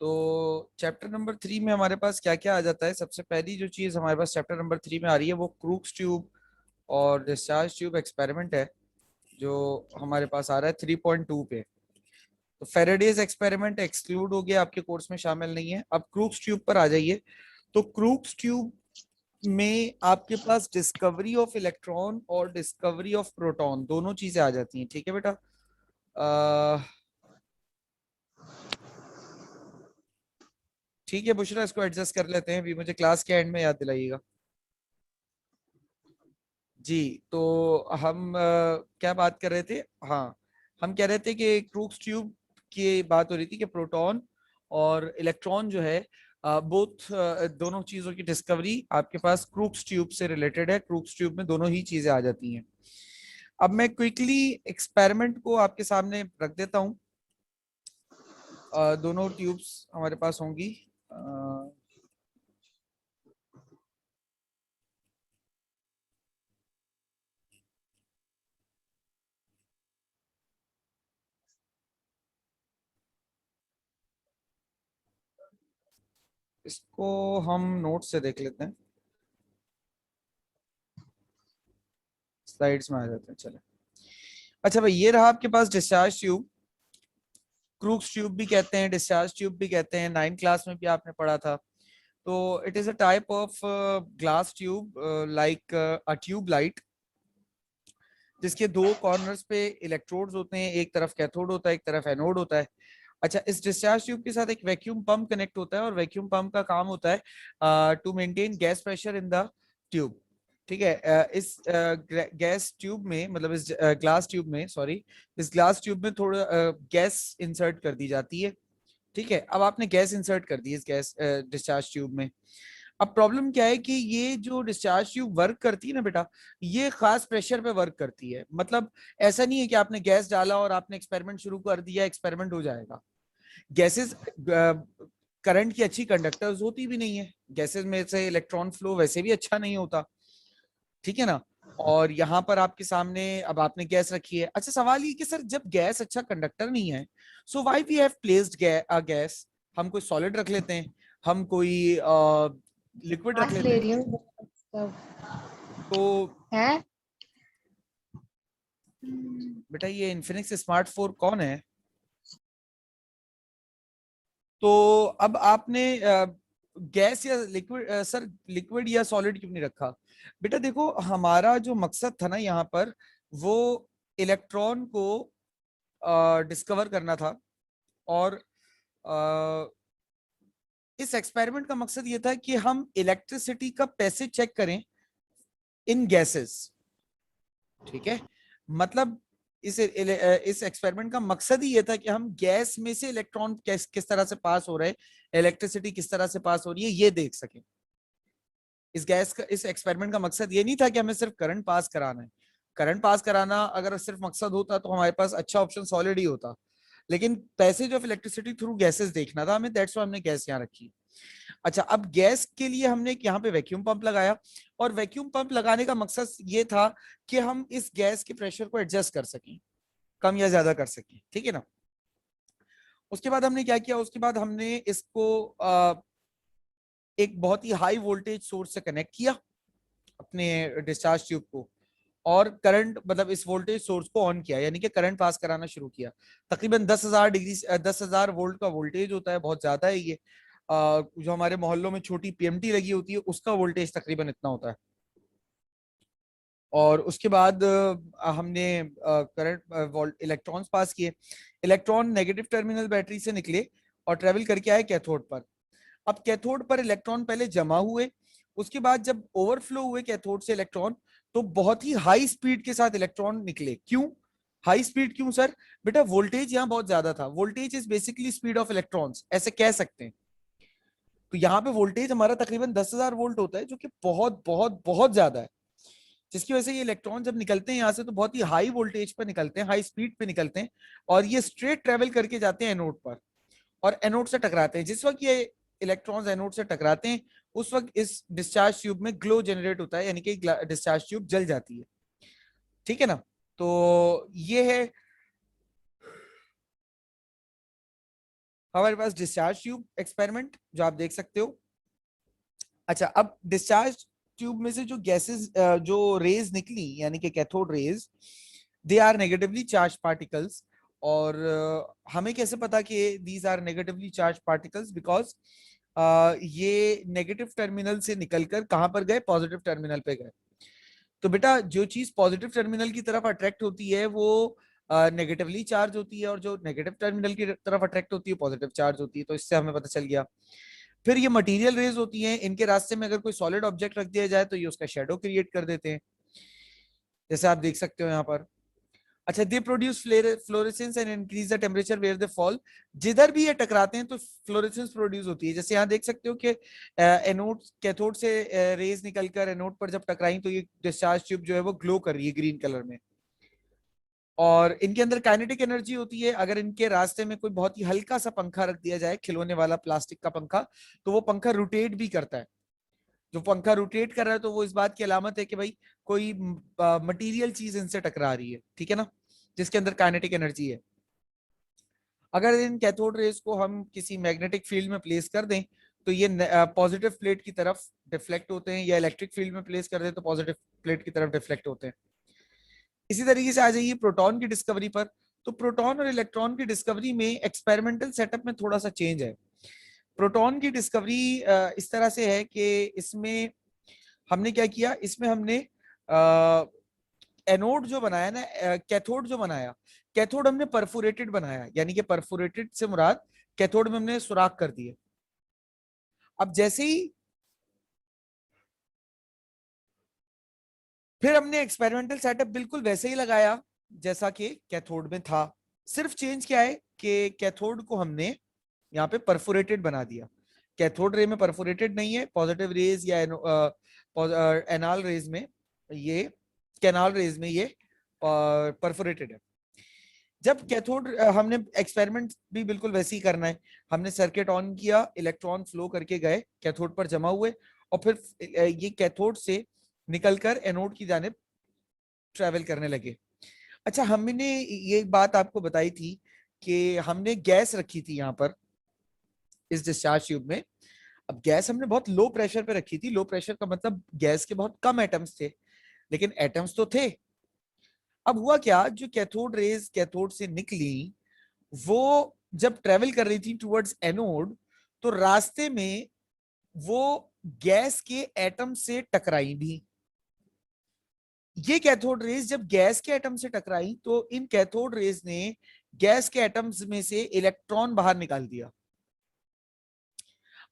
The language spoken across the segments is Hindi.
तो चैप्टर नंबर 3 में हमारे पास क्या क्या आ जाता है? सबसे पहली जो चीज हमारे पास चैप्टर नंबर 3 में आ रही है वो क्रूक्स ट्यूब और डिस्चार्ज ट्यूब एक्सपेरिमेंट है, जो हमारे पास आ रहा है 3.2 पे। तो फेरेडेज एक्सपेरिमेंट एक्सक्लूड हो गया, आपके कोर्स में शामिल नहीं है। अब क्रूक्स ट्यूब पर आ जाइए। तो क्रूक्स ट्यूब में आपके पास डिस्कवरी ऑफ इलेक्ट्रॉन और डिस्कवरी ऑफ प्रोटॉन दोनों चीजें आ जाती हैं। ठीक है बेटा? ठीक है बुशरा, इसको एडजस्ट कर लेते हैं, अभी मुझे क्लास के एंड में याद दिलाइएगा। जी। तो हम क्या बात कर रहे थे? हाँ, हम कह रहे थे कि क्रूक्स ट्यूब की बात हो रही थी कि प्रोटॉन और इलेक्ट्रॉन जो है, बोथ दोनों चीजों की डिस्कवरी आपके पास क्रूक्स ट्यूब से रिलेटेड है। क्रूक्स ट्यूब में दोनों ही चीजें आ जाती हैं। अब मैं क्विकली एक्सपेरिमेंट को आपके सामने रख देता हूँ। दोनों ट्यूब्स हमारे पास होंगी। इसको हम नोट से देख लेते हैं, स्लाइड्स में आ जाते हैं। चले, अच्छा भाई, ये रहा आपके पास डिस्चार्ज ट्यूब। क्रूक्स ट्यूब भी कहते हैं, डिस्चार्ज ट्यूब भी कहते हैं, 9th क्लास में भी आपने पढ़ा था। तो it is a type of glass tube like a tube light, जिसके दो कॉर्नर्स पे इलेक्ट्रोड्स होते हैं, एक तरफ कैथोड होता है, एक तरफ एनोड होता है। अच्छा, इस डिस्चार्ज ट्यूब के साथ एक वैक्यूम पंप कनेक्ट होता है, और वैक्यूम पंप का काम होता है to maintain gas pressure in the tube. ठीक है? इस गैस ट्यूब में, मतलब इस ग्लास ट्यूब में, सॉरी, इस ग्लास ट्यूब में थोड़ा गैस इंसर्ट कर दी जाती है। ठीक है? अब आपने गैस इंसर्ट कर दी इस गैस डिस्चार्ज ट्यूब में। अब प्रॉब्लम क्या है कि ये जो डिस्चार्ज ट्यूब वर्क करती है ना बेटा, ये खास प्रेशर पे वर्क करती है। मतलब ऐसा नहीं है कि आपने गैस डाला और आपने एक्सपेरिमेंट शुरू कर दिया, एक्सपेरिमेंट हो जाएगा। गैसेस करंट की अच्छी कंडक्टर्स होती भी नहीं है, गैसेस में से इलेक्ट्रॉन फ्लो वैसे भी अच्छा नहीं होता। ठीक है ना? और यहाँ पर आपके सामने अब आपने गैस रखी है। अच्छा, सवाल ये कि सर जब गैस अच्छा कंडक्टर नहीं है, so why we have placed gas? हम कोई सॉलिड रख लेते हैं, हम कोई लिक्विड रख सांस लेते ले हैं। रही हूँ सब तो है। बेटा, ये इन्फिनिक्स स्मार्ट 4 कौन है? तो अब आपने गैस या लिक्विड, सर लिक्विड या सॉलिड क्यों नहीं रखा? बेटा देखो, हमारा जो मकसद था ना यहाँ पर, वो इलेक्ट्रॉन को डिस्कवर करना था। और अ, इस एक्सपेरिमेंट का मकसद ये था कि हम इलेक्ट्रिसिटी का पैसे चेक करें इन गैसेस। ठीक है? मतलब इस एक्सपेरिमेंट का मकसद ही ये था कि हम गैस में से इलेक्ट्रॉन किस तरह से पास हो रहे हैं, इलेक्ट्रिसिटी किस तरह से पास हो रही है, ये देख सकें। इस एक्सपेरिमेंट का मकसद ये नहीं था कि हमें सिर्फ करंट पास कराना है। करंट पास कराना अगर सिर्फ मकसद होता तो हमारे पास अच्छा ऑप्शन सॉलिड ही होता। लेकिन passage of electricity through gases देखना था हमें, दैट्स व्हाई हमने गैस यहाँ रखी। अच्छा, अब गैस के लिए हमने यहाँ पे वैक्यूम पंप लगाया। और वैक्यूम पंप लगाने का मकसद ये था कि हम इस गैस के प्रेशर को एडजस्ट कर सकें, कम या ज्यादा कर सकें। ठीक है ना? उसके बाद हमने क्या किया? उसके बाद हमने इसको एक बहुत ही हाई वोल्टेज सोर्स से कनेक्ट किया, अपने डिस्चार्ज ट्यूब को। और करंट, मतलब इस वोल्टेज सोर्स को ऑन किया, यानी कि करंट पास कराना शुरू किया। तकरीबन 10,000 डिग्री, 10,000 वोल्ट का वोल्टेज होता है, बहुत ज्यादा है ये। जो हमारे मोहल्लों में छोटी पीएमटी लगी होती है, उसका वोल्टेज तकरीबन इतना होता है। और उसके बाद हमने करंट इलेक्ट्रॉन्स पास किए। इलेक्ट्रॉन नेगेटिव टर्मिनल बैटरी से निकले और ट्रेवल करके आए कैथोड पर। अब कैथोड पर इलेक्ट्रॉन पहले जमा हुए, उसके बाद जब ओवरफ्लो हुए कैथोड से इलेक्ट्रॉन, तो बहुत ही हाई स्पीड के साथ इलेक्ट्रॉन निकले। क्यों हाई स्पीड? क्यों सर? बेटा वोल्टेज यहाँ बहुत ज्यादा था। Voltage is basically speed of electrons, ऐसे कह सकते हैं। तो यहाँ पे वोल्टेज हमारा तकरीबन 10,000 वोल्ट होता है, जो कि बहुत बहुत बहुत ज्यादा है। जिसकी वजह से ये इलेक्ट्रॉन जब निकलते हैं यहाँ से, तो बहुत ही हाई वोल्टेज पर निकलते हैं, हाई स्पीड पे निकलते हैं। और ये स्ट्रेट ट्रेवल करके जाते हैं एनोड पर, और एनोड से टकराते हैं। जिस वक्त ये इलेक्ट्रॉन्स एनोड से टकराते हैं, उस वक्त इस डिस्चार्ज ट्यूब में ग्लो जनरेट होता है, यानी कि डिस्चार्ज ट्यूब जल जाती है। ठीक है ना? तो ये है हमारे पास डिस्चार्ज ट्यूब एक्सपेरिमेंट जो आप देख सकते हो। अच्छा, अब डिस्चार्ज ट्यूब में से जो गैसेस, जो रेज निकली यानी कि cathode rays, they are negatively charge particles. और हमें कैसे पता कि these are negatively charge particles? Because ये नेगेटिव टर्मिनल से निकलकर कहां पर गए? पॉजिटिव टर्मिनल पे गए। तो बेटा जो चीज पॉजिटिव टर्मिनल की तरफ अट्रैक्ट होती है वो नेगेटिवली चार्ज होती है, और जो नेगेटिव टर्मिनल की तरफ अट्रैक्ट होती है पॉजिटिव चार्ज होती है। तो इससे हमें पता चल गया। फिर ये मटेरियल रेज होती हैं, इनके रास्ते में अगर कोई सॉलिड ऑब्जेक्ट रख दिया जाए तो ये उसका शेडो क्रिएट कर देते हैं, जैसे आप देख सकते हो यहाँ पर। अच्छा, they produce fluorescence and increase the temperature where they fall. जिधर भी ये टकराते हैं तो फ्लोरेसेंस प्रोड्यूस होती है। जैसे यहाँ देख सकते हो कि एनोड, कैथोड से रेज निकलकर एनोड पर जब टकराई तो ये डिस्चार्ज ट्यूब जो है वो ग्लो कर रही है ग्रीन कलर में। और इनके अंदर काइनेटिक एनर्जी होती है। अगर इनके रास्ते में कोई बहुत ही हल्का सा पंखा रख दिया जाए, खिलौने वाला प्लास्टिक का पंखा, तो वो पंखा रोटेट भी करता है। जो पंखा रोटेट कर रहा है तो वो इस बात की अलामत है कि भाई कोई मटेरियल चीज इनसे टकरा रही है, ठीक है ना, जिसके अंदर काइनेटिक एनर्जी है। अगर इन कैथोड रेज को हम किसी मैग्नेटिक फील्ड में प्लेस कर दें तो ये पॉजिटिव प्लेट की तरफ डिफ्लेक्ट होते हैं, या इलेक्ट्रिक फील्ड में प्लेस कर दें तो पॉजिटिव प्लेट की तरफ डिफ्लेक्ट होते हैं। इसी तरीके से आ जाइए प्रोटॉन की डिस्कवरी पर। तो प्रोटॉन और इलेक्ट्रॉन की डिस्कवरी में एक्सपेरिमेंटल सेटअप में थोड़ा सा चेंज है। प्रोटॉन की डिस्कवरी इस तरह से है कि इसमें हमने क्या किया, इसमें हमने एनोड जो बनाया ना, कैथोड जो बनाया, कैथोड हमने परफोरेटेड बनाया, यानी कि परफोरेटेड से मुराद कैथोड में हमने सुराख कर दिए। अब जैसे ही फिर हमने एक्सपेरिमेंटल सेटअप बिल्कुल वैसे ही लगाया जैसा कि कैथोड में था। सिर्फ चेंज क्या है कि कैथोड को हमने यहाँ पे परफोरेटेड बना दिया। कैथोड रे में परफोरेटेड नहीं है, पॉजिटिव रेज या एनाल रेज में ये, कैनाल रेज में ये परफोरेटेड है। जब कैथोड, हमने एक्सपेरिमेंट भी बिल्कुल वैसे ही करना है। हमने सर्किट ऑन किया, इलेक्ट्रॉन फ्लो करके गए कैथोड पर जमा हुए, और फिर ये कैथोड से निकलकर एनोड की जानिब ट्रेवल करने लगे। अच्छा, हमने ये बात आपको बताई थी कि हमने गैस रखी थी यहाँ पर इस डिस्चार्ज ट्यूब में। अब गैस हमने बहुत लो प्रेशर पे रखी थी। लो प्रेशर का मतलब गैस के बहुत कम एटम्स थे, लेकिन एटम्स तो थे। अब हुआ क्या, जो कैथोड रेज कैथोड से निकली वो जब ट्रेवल कर रही थी टुवर्ड्स एनोड, तो रास्ते में वो गैस के एटम से टकराई भी। ये कैथोड रेज जब गैस के एटम से टकराई तो इन कैथोड रेज ने गैस के एटम्स में से इलेक्ट्रॉन बाहर निकाल दिया।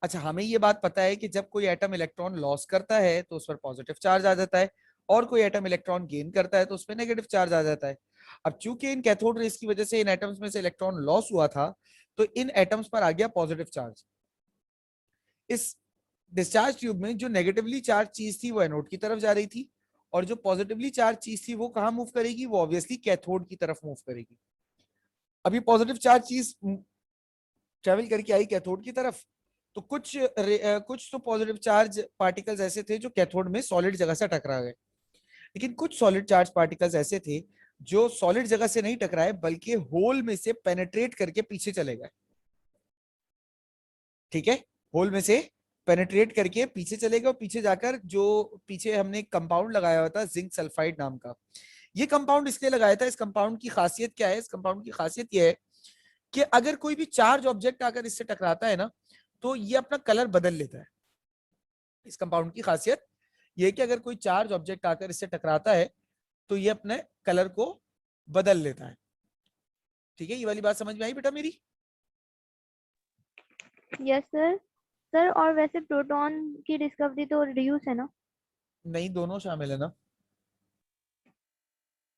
अच्छा, हमें ये बात पता है कि जब कोई एटम इलेक्ट्रॉन लॉस करता है तो उस पर पॉजिटिव चार्ज आ जाता है, और कोई एटम इलेक्ट्रॉन गेन करता है तो उस पर नेगेटिव चार्ज आ जाता है। अब चूंकि इन कैथोड रेज की वजह से इन एटम्स में से इलेक्ट्रॉन लॉस हुआ था, तो इन एटम्स पर आ गया पॉजिटिव चार्ज। इस डिस्चार्ज ट्यूब में जो नेगेटिवली चार्ज चीज थी वो एनोड की तरफ जा रही थी, और जो पॉजिटिवली चार्ज चीज थी वो कहां मूव करेगी? वो ऑब्वियसली कैथोड की तरफ मूव करेगी। अभी पॉजिटिव चार्ज चीज ट्रेवल करके आई कैथोड की तरफ, तो कुछ तो पॉजिटिव चार्ज पार्टिकल्स ऐसे थे जो कैथोड में सॉलिड जगह से टकरा गए, लेकिन कुछ सॉलिड चार्ज पार्टिकल्स ऐसे थे जो सॉलिड जगह से नहीं टकराए बल्कि होल में से पेनेट्रेट करके पीछे चले गए। ठीक है, होल में से पेनेट्रेट करके पीछे चले गए, और पीछे जाकर जो पीछे हमने एक कंपाउंड लगाया हुआ था जिंक सल्फाइड नाम का। ये कंपाउंड इसलिए लगाया था, इस कंपाउंड की खासियत क्या है? इस कंपाउंड की खासियत यह है कि अगर कोई भी चार्ज ऑब्जेक्ट आकर इससे टकराता है ना, तो ये अपना कलर बदल लेता है। इस कंपाउंड की खासियत ये है कि अगर कोई चार्ज ऑब्जेक्ट आकर इससे टकराता है तो ये अपने कलर को बदल लेता है। ठीक है, ये वाली बात समझ में आई बेटा मेरी? Yes sir. सर और वैसे प्रोटॉन की डिस्कवरी तो रिड्यूस है ना? नहीं, दोनों शामिल है ना।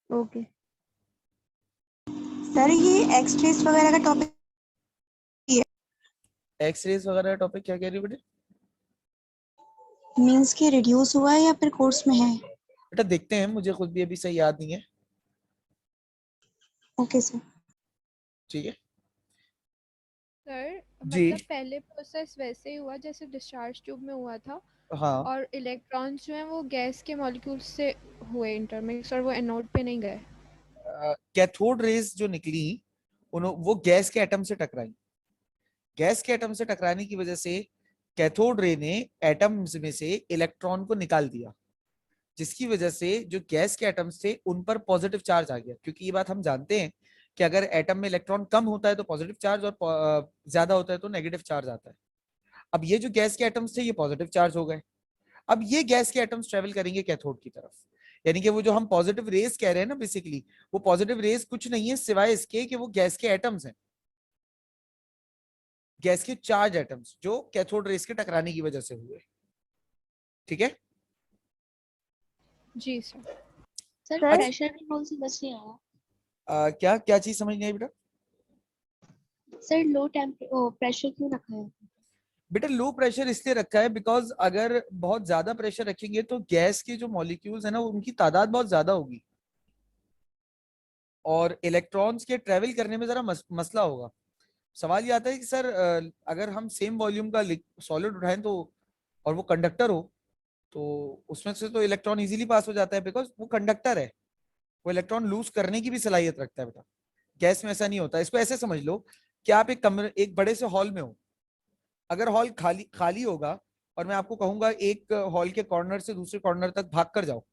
ओके। सर ये एक्स रेस वगैरह का टॉपिक एक्स रेस वगैरह टॉपिक क्या कह रही हो बेटे? मींस कि रिड्यूस हुआ है या फिर कोर्स में है? बेटा देखते हैं, मुझे खुद भी अभी सही याद नहीं है। Okay sir. ठीक है सर जी। मतलब पहले प्रोसेस वैसे ही हुआ जैसे डिस्चार्ज ट्यूब में हुआ था, हाँ, और इलेक्ट्रॉन्स जो हैं वो गैस के मॉलिक्यूल्स से हुए इंटरमिक्स, और वो एनोड पे नहीं गए। कैथोड रेज जो निकली वो गैस के एटम से टकराई। गैस के एटम से टकराने की वजह से कैथोड रे ने एटम्स में से इलेक्ट्रॉन को निकाल दिया, जिसकी वजह से जो गैस के एटम्स थे उन पर पॉजिटिव चार्ज आ गया, क्योंकि ये बात हम जानते हैं कि अगर एटम में इलेक्ट्रॉन कम होता है तो पॉजिटिव चार्ज, और ज्यादा होता है तो नेगेटिव चार्ज आता है। अब ये जो गैस के एटम्स थे ये पॉजिटिव चार्ज हो गए। अब ये गैस के एटम्स ट्रेवल करेंगे कैथोड की तरफ, यानी कि वो जो हम पॉजिटिव रेस कह रहे हैं ना, बेसिकली वो पॉजिटिव रेस कुछ नहीं है सिवाय इसके कि वो गैस के एटम्स हैं, गैस के चार्ज एटम्स जो कैथोड रेस के टकराने की वजह से हुए। ठीक है, जी sir. Sir sir? Pressure control से बस नहीं आया। क्या क्या चीज समझ नहीं आई बेटा? सर लो प्रेशर क्यों रखा है? बेटा लो प्रेशर इसलिए रखा है बिकॉज अगर बहुत ज्यादा प्रेशर रखेंगे तो गैस के जो मॉलिक्यूल्स है ना उनकी तादाद बहुत ज्यादा होगी और इलेक्ट्रॉन्स के ट्रेवल करने में जरा मसला होगा। सवाल ये आता है कि सर अगर हम सेम वॉल्यूम का सॉलिड उठाएं तो और वो कंडक्टर हो तो उसमें से तो इलेक्ट्रॉन इजीली पास हो जाता है बिकॉज वो कंडक्टर है, वो इलेक्ट्रॉन लूज करने की भी सलाहियत रखता है बेटा। गैस में ऐसा नहीं होता। इसको ऐसे समझ लो कि आप एक बड़े से हॉल में हो, अगर हॉल खाली खाली होगा और मैं आपको कहूंगा एक हॉल के कॉर्नर से दूसरे कॉर्नर तक भाग कर जाओ,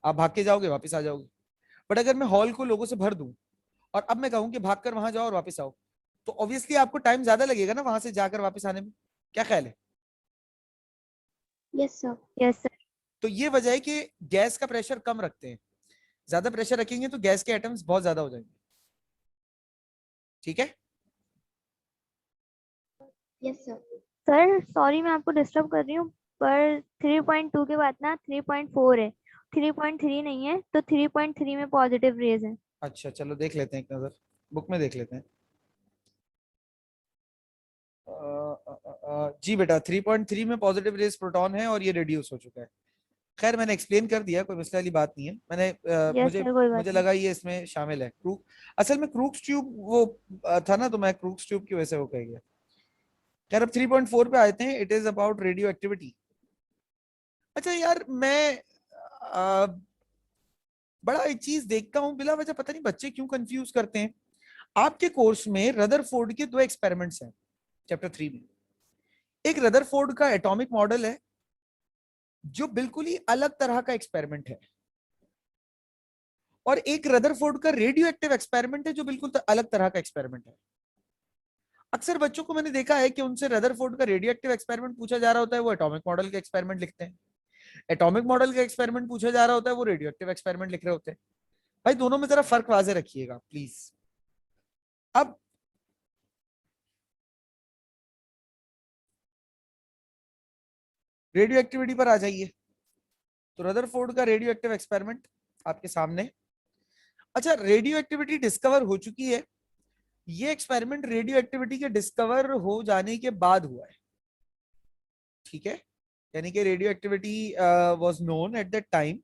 आप भाग के जाओगे वापस आ जाओगे। बट अगर मैं हॉल को लोगों से भर दूं और अब मैं कहूं कि भाग कर वहां जाओ और वापस आओ, तो ऑब्वियसली आपको टाइम ज्यादा लगेगा ना वहां से जाकर वापस आने में। क्या ख्याल है? Yes sir. Yes sir. तो ये वजह है कि गैस का प्रेशर कम रखते हैं, ज्यादा प्रेशर रखेंगे तो गैस के एटम्स बहुत ज्यादा हो जाएंगे। ठीक है, यस सर। सर सॉरी मैं आपको डिस्टर्ब कर रही हूँ, पर 3.2 के बाद ना 3.4 है, 3.3 नहीं है, तो 3.3 में पॉजिटिव रेज है। अच्छा चलो देख लेते हैं, एक नजर बुक में देख लेते हैं। जी बेटा 3.3 में पॉजिटिव रेस प्रोटॉन है और ये रिड्यूस हो चुका है। खैर मैंने एक्सप्लेन कर दिया, कोई मसले वाली बात नहीं है। मैंने यस मुझे सर, कोई बात मुझे नहीं। लगा ये इसमें शामिल है। असल में क्रूक्स ट्यूब वो था ना, तो मैं क्रूक्स ट्यूब की वजह से वो कह गया। खैर अब 3.4 पे आते हैं। It is about radio activity. अच्छा यार मैं बड़ा एक चीज देखता हूँ बिला वजह, पता नहीं बच्चे क्यों कंफ्यूज करते हैं। आपके कोर्स में रदरफोर्ड के 2 एक्सपेरिमेंट्स हैं चैप्टर 3 में। एक रदरफोर्ड का एटॉमिक मॉडल है जो बिल्कुल ही अलग तरह का एक्सपेरिमेंट है, और एक रदरफोर्ड का रेडियो एक्टिव एक्सपेरिमेंट है जो बिल्कुल अलग तरह का एक्सपेरिमेंट है। अक्सर बच्चों को मैंने देखा है कि उनसे रदरफोर्ड का रेडियो एक्टिव एक्सपेरिमेंट पूछा जा रहा होता है, वो एटॉमिक मॉडल के एक्सपेरिमेंट लिखते हैं। एटॉमिक मॉडल का एक्सपेरिमेंट पूछा जा रहा होता है, वो रेडियो एक्टिव एक्सपेरिमेंट लिख रहे होते हैं। भाई दोनों में जरा फर्क वाजे रखिएगा प्लीज। अब रेडियो एक्टिविटी पर आ जाइए। तो रदरफोर्ड का रेडियो एक्टिव एक्सपेरिमेंट आपके सामने। अच्छा रेडियो एक्टिविटी डिस्कवर हो चुकी है। ये एक्सपेरिमेंट रेडियो एक्टिविटी के डिस्कवर हो जाने के बाद हुआ है। ठीक है, यानी कि radio activity was known at that time,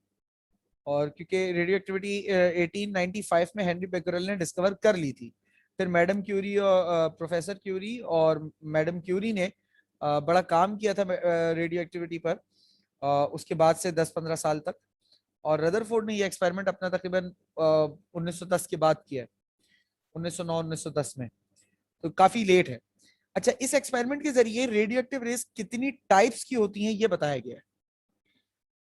और क्योंकि रेडियो एक्टिविटी 1895 में हेनरी बेकरेल ने डिस्कवर कर ली थी। फिर मैडम क्यूरी और प्रोफेसर क्यूरी और मैडम क्यूरी ने बड़ा काम किया था रेडियो एक्टिविटी पर उसके बाद से 10-15 साल तक। और रदरफोर्ड ने ये एक्सपेरिमेंट अपना तकरीबन 1910 के बाद किया है, 1909-1910 में, तो काफी लेट है। अच्छा इस एक्सपेरिमेंट के जरिए रेडियो एक्टिव रेस कितनी टाइप्स की होती हैं ये बताया गया है।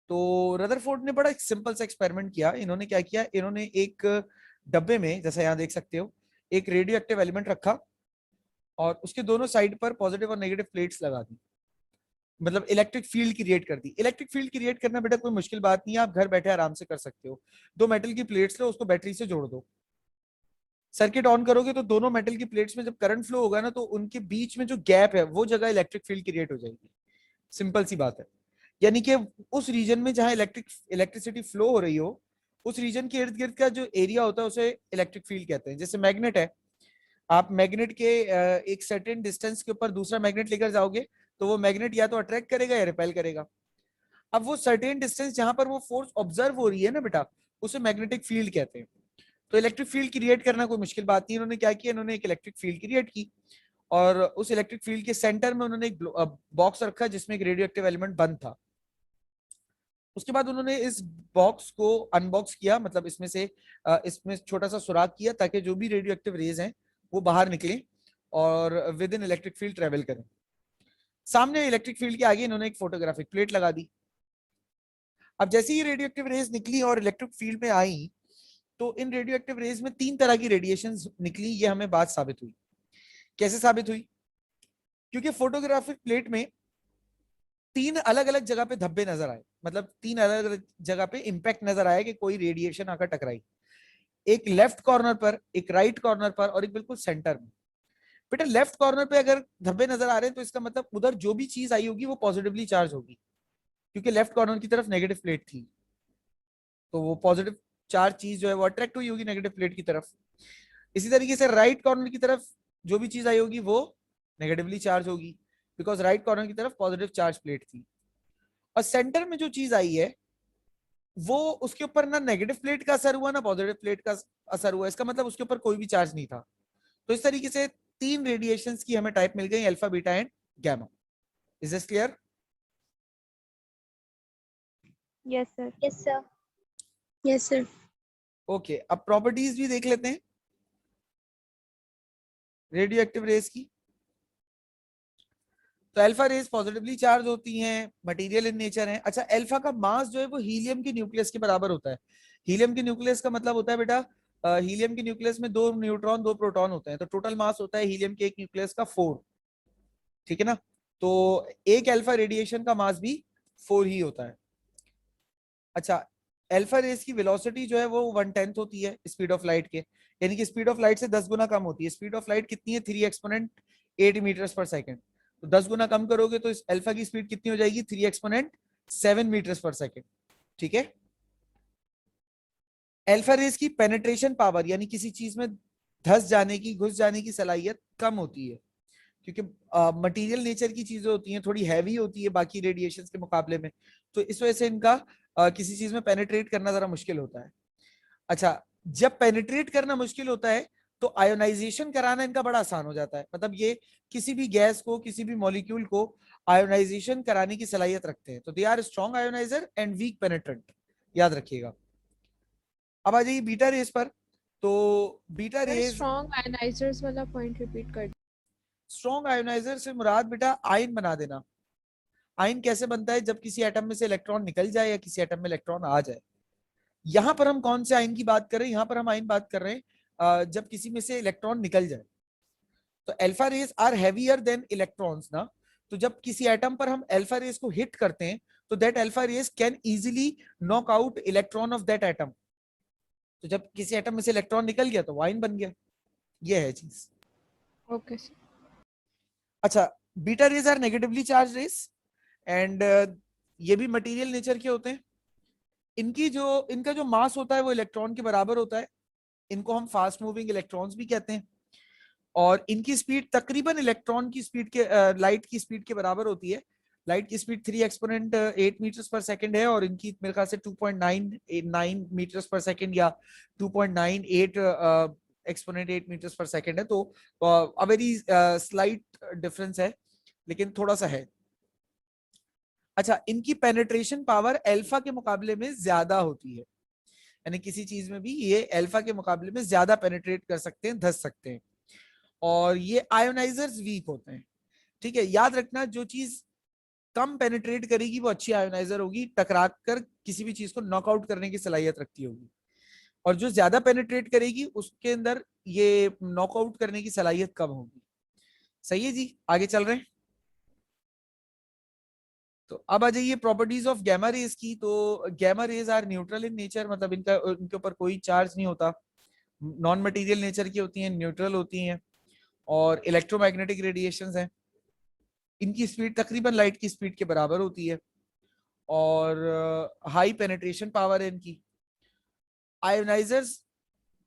तो रदरफोर्ड ने बड़ा एक सिंपल सा एक्सपेरिमेंट किया। इन्होंने क्या किया, इन्होंने एक डब्बे में, जैसा यहाँ देख सकते हो, एक रेडियो एक्टिव एलिमेंट रखा और उसके दोनों साइड पर पॉजिटिव और नेगेटिव प्लेट्स लगा दी, मतलब इलेक्ट्रिक फील्ड क्रिएट कर दी। इलेक्ट्रिक फील्ड क्रिएट करना बेटा कोई मुश्किल बात नहीं है, आप घर बैठे आराम से कर सकते हो। 2 मेटल की प्लेट्स लो, उसको बैटरी से जोड़ दो, सर्किट ऑन करोगे तो दोनों मेटल की प्लेट्स में जब करंट फ्लो होगा ना तो उनके बीच में जो गैप है वो जगह इलेक्ट्रिक फील्ड क्रिएट हो जाएगी। सिंपल सी बात है। यानी कि उस रीजन में जहां इलेक्ट्रिसिटी फ्लो हो रही हो, उस रीजन के इर्द गिर्द का जो एरिया होता है उसे इलेक्ट्रिक फील्ड कहते हैं। जैसे मैग्नेट है, आप मैग्नेट के एक सर्टेन डिस्टेंस के ऊपर दूसरा मैग्नेट लेकर जाओगे तो वो मैग्नेट या तो अट्रैक्ट करेगा या रिपेल करेगा। अब वो सर्टेन डिस्टेंस जहां पर वो फोर्स ऑब्जर्व हो रही है ना बेटा, उसे मैग्नेटिक फील्ड कहते हैं। तो इलेक्ट्रिक फील्ड क्रिएट करना कोई मुश्किल बात नहीं। इन्होंने क्या किया, इन्होंने एक इलेक्ट्रिक फील्ड क्रिएट की और उस इलेक्ट्रिक फील्ड के सेंटर में उन्होंने एक बॉक्स रखा जिसमें एक रेडियो एक्टिव एलिमेंट बंद था। उसके बाद उन्होंने इस बॉक्स को अनबॉक्स किया, मतलब इसमें से इसमें छोटा सा सुराख किया ताकि जो भी रेडियो एक्टिव रेज हैं वो बाहर निकले और with in electric field travel करें। सामने इलेक्ट्रिक फील्ड के आगे इन्होंने एक फोटोग्राफिक प्लेट लगा दी। अब जैसे ही रेडियो एक्टिव रेज निकली और इलेक्ट्रिक फील्ड में आई, तो इन रेडियो एक्टिव रेज में 3 तरह की रेडिएशंस निकली। ये हमें बात साबित हुई। कैसे साबित हुई? क्योंकि फोटोग्राफिक प्लेट में 3 अलग अलग जगह पे धब्बे नजर आए, मतलब 3 अलग अलग जगह पे इंपैक्ट नजर आया कि कोई रेडिएशन आकर टकराई। एक लेफ्ट कॉर्नर पर, एक राइट कॉर्नर पर और एक बिल्कुल सेंटर में। बेटा लेफ्ट कॉर्नर पे अगर धब्बे नजर आ रहे हैं तो इसका मतलब उधर जो भी चीज आई होगी वो पॉजिटिवली चार्ज होगी, क्योंकि लेफ्ट कॉर्नर की तरफ नेगेटिव प्लेट थी, तो वो पॉजिटिव चार्ज चीज जो है वो अट्रैक्ट हुई होगी नेगेटिव प्लेट की तरफ। इसी तरीके से राइट कॉर्नर की तरफ जो भी चीज आई होगी वो नेगेटिवली चार्ज होगी, बिकॉज राइट कॉर्नर की तरफ पॉजिटिव चार्ज प्लेट थी। और सेंटर में जो चीज आई है वो उसके ऊपर ना नेगेटिव प्लेट का असर हुआ ना पॉजिटिव प्लेट का असर हुआ, इसका मतलब उसके ऊपर कोई भी चार्ज नहीं था। तो इस तरीके से 3 रेडिएशंस की हमें टाइप मिल गई, alpha, beta and gamma. Is this clear? Yes sir. Yes, sir. Yes sir. Okay, अब प्रॉपर्टीज भी देख लेते हैं रेडियो एक्टिव रेज की। तो अल्फा रेज पॉजिटिवली चार्ज होती हैं, मटेरियल इन नेचर है। अच्छा, अल्फा का मास जो है वो हीलियम के न्यूक्लियस के बराबर होता है। हीलियम के न्यूक्लियस का मतलब होता है बेटा, हीलियम के न्यूक्लियस में 2 न्यूट्रॉन 2 प्रोटॉन होते हैं, तो टोटल मास होता है हीलियम के एक न्यूक्लियस का 4। ठीक है ना? तो एक अल्फा रेडिएशन का मास भी 4 ही होता है। अच्छा, अल्फा रेज की वेलोसिटी जो है वो 1/10 होती है स्पीड ऑफ लाइट के, यानी कि स्पीड ऑफ लाइट से 10 गुना कम होती है। स्पीड ऑफ लाइट कितनी है? 3 एक्सपोनेंट 8 मीटर्स पर सेकंड। तो 10 गुना कम करोगे तो इस अल्फा की स्पीड कितनी हो जाएगी? 3 एक्सपोनेंट 7 मीटर्स पर सेकंड। ठीक है? अल्फा रेज की पेनिट्रेशन पावर, यानी किसी चीज में धस जाने की, घुस जाने की सलाहियत कम होती है, क्योंकि मटेरियल नेचर की चीजें होती हैं, थोड़ी हैवी होती है बाकी रेडिएशंस के मुकाबले में, तो इस वजह से इनका किसी चीज में पेनिट्रेट करना जरा मुश्किल होता है। अच्छा, जब पेनिट्रेट करना मुश्किल होता है तो आयोनाइजेशन कराना इनका बड़ा आसान हो जाता है। मतलब ये किसी भी गैस को, किसी भी मॉलिक्यूल को आयोनाइजेशन कराने की सलाहियत रखते हैं। तो they are strong ioniser and weak penetrant, याद रखिएगा। अब आ जाइए बीटा रेज पर। तो बीटा रेज, स्ट्रॉन्ग आयनाइजर्स वाला पॉइंट रिपीट कर। स्ट्रॉन्ग आयोनाइजर से मुराद बेटा आयन बना देना। आयन कैसे बनता है? जब किसी एटम में से इलेक्ट्रॉन निकल जाए या किसी एटम में इलेक्ट्रॉन आ जाए। यहां पर हम कौन से आयन की बात कर रहे हैं? यहां पर हम आयन बात कर रहे हैं जब किसी में से इलेक्ट्रॉन निकल जाए। तो alpha rays are heavier than electrons ना। तो जब किसी एटम पर हम अल्फा रेज को हिट करते हैं तो that alpha raise can easily knock out electron of that atom. तो जब किसी एटम में से इलेक्ट्रॉन निकल गया तो आयन बन गया। ये है चीज। Okay sir. अच्छा, beta rays are negatively charge rays and ये भी मटेरियल नेचर के होते हैं। इनका जो मास होता है वो इलेक्ट्रॉन के बराबर होता है। इनको हम फास्ट मूविंग इलेक्ट्रॉन्स भी कहते हैं। और इनकी स्पीड तकरीबन इलेक्ट्रॉन की स्पीड के, लाइट की स्पीड के बराबर होती है। लाइट की स्पीड 3 एक्सपोनेंट 8 मीटर्स पर सेकंड है और इनकी मेरे ख्याल से 2.99 मीटर्स पर सेकंड या 2.98 एक्सपोनेंट 8 मीटर्स पर सेकंड है। तो अ वेरी स्लाइट डिफरेंस है, लेकिन थोड़ा सा है। अच्छा, इनकी पेनिट्रेशन पावर अल्फा के मुकाबले में ज्यादा होती है, यानी किसी चीज में भी ये अल्फा के मुकाबले में ज्यादा पेनिट्रेट कर सकते हैं, धस सकते हैं। और ये आयोनाइजर्स वीक होते हैं। ठीक है, याद रखना, जो चीज कम पेनिट्रेट करेगी वो अच्छी आयोनाइजर होगी, टकरा कर किसी भी चीज को नॉकआउट करने की सलाहियत रखती होगी। और जो ज्यादा पेनिट्रेट करेगी उसके अंदर ये नॉकआउट करने की सलाहियत कम होगी। सही है जी, आगे चल रहे हैं। तो अब आ जाइए प्रॉपर्टीज ऑफ गैमा रेज की। तो gamma rays are neutral in nature, मतलब इनके ऊपर कोई चार्ज नहीं होता, नॉन मटेरियल नेचर की होती हैं, न्यूट्रल होती हैं और इलेक्ट्रोमैग्नेटिक रेडिएशंस हैं। इनकी स्पीड तकरीबन लाइट की स्पीड के बराबर होती है और हाई पेनिट्रेशन पावर है इनकी। आयोनाइजर्स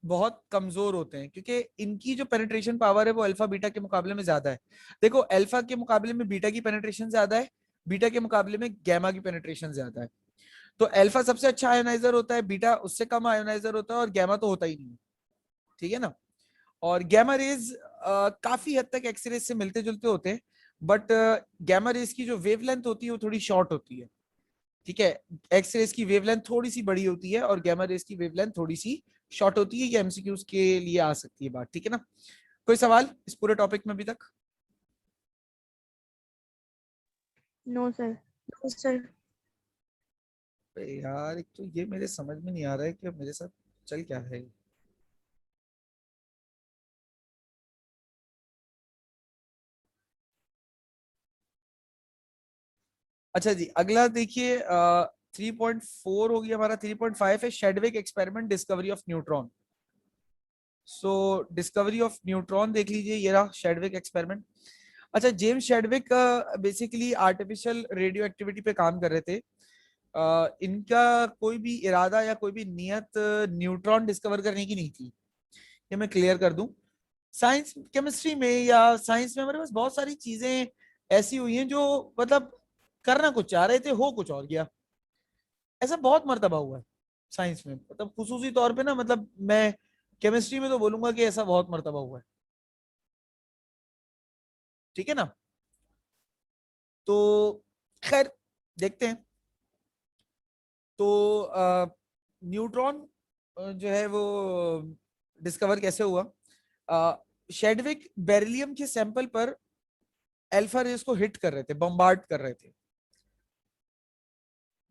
बहुत कमजोर होते हैं क्योंकि इनकी जो पेनिट्रेशन पावर है वो अल्फा बीटा के मुकाबले में ज्यादा है। देखो, अल्फा के मुकाबले में बीटा की पेनिट्रेशन ज्यादा है, बीटा के मुकाबले में गैमा की पेनिट्रेशन ज्यादा है। तो अल्फा सबसे अच्छा आयोनाइजर होता है, बीटा उससे कम आयोनाइजर होता है और गैमा तो होता ही नहीं। ठीक है ना? और गैमा रेज काफी हद तक एक्स रेज से मिलते जुलते होते हैं, बट गैमा रेज की जो वेवलेंथ होती है वो थोड़ी शॉर्ट होती है। ठीक है, एक्स रेज की वेवलेंथ थोड़ी सी बड़ी होती है और गैमा रेज की वेवलेंथ थोड़ी सी शॉर्ट होती है। ये एमसीक्यूज के लिए आ सकती है बात, ठीक है ना? कोई सवाल इस पूरे टॉपिक में अभी तक? No sir. तो सर अरे यार, एक तो ये मेरे समझ में नहीं आ रहा है कि मेरे साथ चल क्या है। अच्छा जी, अगला देखिए 3.4 हो गया हमारा। 3.5 है Chadwick experiment discovery of neutron. So discovery of neutron देख लीजिए, ये रहा शेडविक एक्सपेरिमेंट। अच्छा, James Chadwick basically artificial radio activity पे काम कर रहे थे। इनका कोई भी इरादा या कोई भी नियत न्यूट्रॉन डिस्कवर करने की नहीं थी, ये मैं क्लियर कर दूं। साइंस केमिस्ट्री में या साइंस में हमारे पास बहुत सारी चीजें ऐसी हुई हैं जो मतलब करना कुछ चाह रहे थे, हो कुछ और गया। ऐसा बहुत मर्तबा हुआ है साइंस में, मतलब खुसूसी तौर पे ना, मतलब मैं केमिस्ट्री में तो बोलूंगा कि ऐसा बहुत मर्तबा हुआ है। ठीक है ना? तो खैर देखते हैं। तो न्यूट्रॉन जो है वो डिस्कवर कैसे हुआ? शेडविक बेरिलियम के सैंपल पर अल्फा रेस को हिट कर रहे थे, बम्बार्ड कर रहे थे।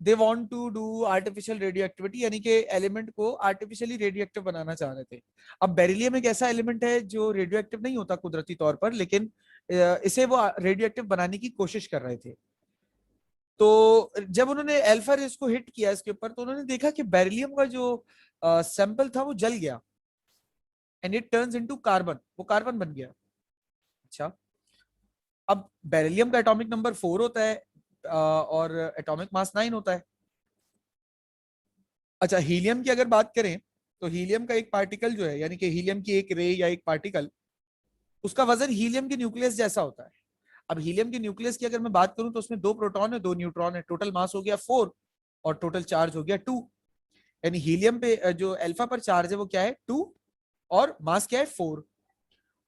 They want to do artificial radio activity, यानी कि एलिमेंट को आर्टिफिशियली रेडियो एक्टिव बनाना चाह रहे थे। अब बेरिलियम एक ऐसा एलिमेंट है जो रेडियो एक्टिव नहीं होता कुदरती तौर पर, लेकिन इसे वो रेडियो एक्टिव बनाने की कोशिश कर रहे थे। तो जब उन्होंने अल्फा रेस को हिट किया इसके ऊपर, तो उन्होंने देखा कि बेरिलियम का जो सैंपल था वो जल गया, and it turns into carbon, वो कार्बन बन गया। अच्छा, अब बेरिलियम का एटॉमिक नंबर 4 होता है और एटॉमिक मास 9 होता है। अच्छा, हीलियम की अगर बात करें तो हीलियम का एक पार्टिकल जो है, यानी कि हीलियम की एक रे या एक पार्टिकल, उसका वजन हीलियम के न्यूक्लियस जैसा होता है। अब हीलियम के न्यूक्लियस की अगर मैं बात करूं तो उसमें 2 प्रोटॉन है 2 न्यूट्रॉन है, टोटल मास हो गया 4 और टोटल चार्ज हो गया 2। यानी हीलियम पे जो अल्फा पर चार्ज है वो क्या है 2 और मास क्या है 4।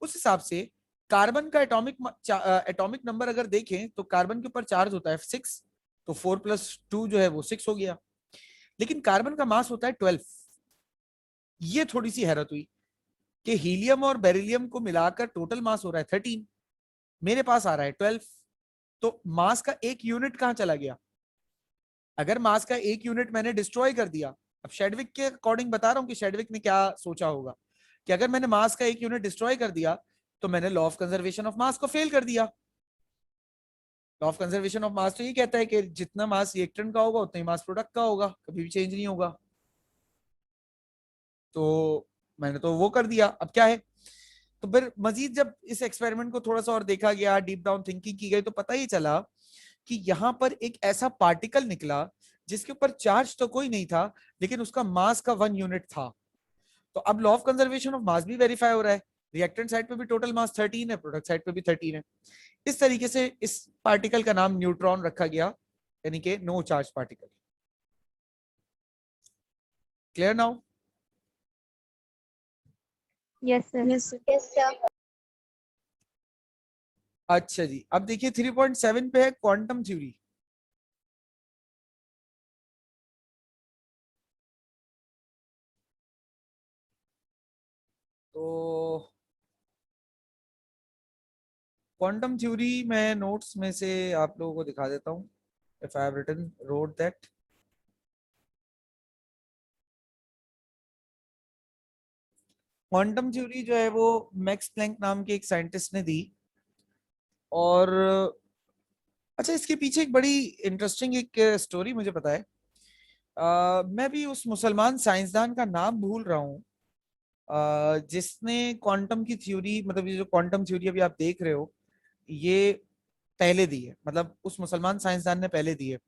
उस हिसाब से कार्बन का एटॉमिक नंबर अगर देखें तो कार्बन के ऊपर चार्ज होता है 6, तो 4+2 जो है वो 6 हो गया। लेकिन कार्बन का मास होता है 12। ये थोड़ी सी हैरत हुई कि हीलियम और बेरिलियम को मिलाकर टोटल मास हो रहा है 13, मेरे पास आ रहा है 12। तो मास का एक यूनिट कहां चला गया? अगर मास का एक यूनिट मैंने डिस्ट्रॉय कर दिया, अब शेडविक के अकॉर्डिंग बता रहा हूं कि शेडविक ने क्या सोचा होगा, कि अगर मैंने मास का एक यूनिट डिस्ट्रॉय कर दिया तो मैंने law of conservation of mass को फेल कर दिया। Law of conservation of mass तो ये कहता है कि जितना मास रिएक्टेंट का होगा उतना ही मास प्रोडक्ट का होगा, कभी भी चेंज नहीं होगा। तो मैंने तो वो कर दिया, अब क्या है? तो फिर मजीद जब इस एक्सपेरिमेंट को थोड़ा सा और देखा गया, डीप डाउन थिंकिंग की गई, तो पता ही चला कि यहाँ पर एक ऐसा पार्टिकल निकला जिसके ऊपर चार्ज तो कोई नहीं था, लेकिन उसका मास का 1 यूनिट था। तो अब law of conservation of mass भी वेरीफाई हो रहा है, रिएक्टेंट साइड पे भी टोटल मास 13 है, प्रोडक्ट साइड पे भी 13 है। इस तरीके से इस पार्टिकल का नाम न्यूट्रॉन रखा गया, यानी कि no charge particle. Clear now? Yes sir. Yes sir. Yes, sir. अच्छा जी, अब देखिए 3.7 पे है क्वांटम थ्योरी। तो क्वांटम थ्योरी मैं नोट्स में से आप लोगों को दिखा देता हूं, if I have written wrote that. Quantum theory जो है वो मैक्स प्लैंक नाम के एक साइंटिस्ट ने दी। और अच्छा, इसके पीछे एक बड़ी इंटरेस्टिंग एक स्टोरी मुझे पता है। मैं भी उस मुसलमान साइंसदान का नाम भूल रहा हूँ जिसने क्वांटम की थ्योरी, मतलब ये जो क्वांटम थ्योरी अभी आप देख रहे हो, ये पहले दी है, मतलब उस मुसलमान साइंसदान ने पहले दी है।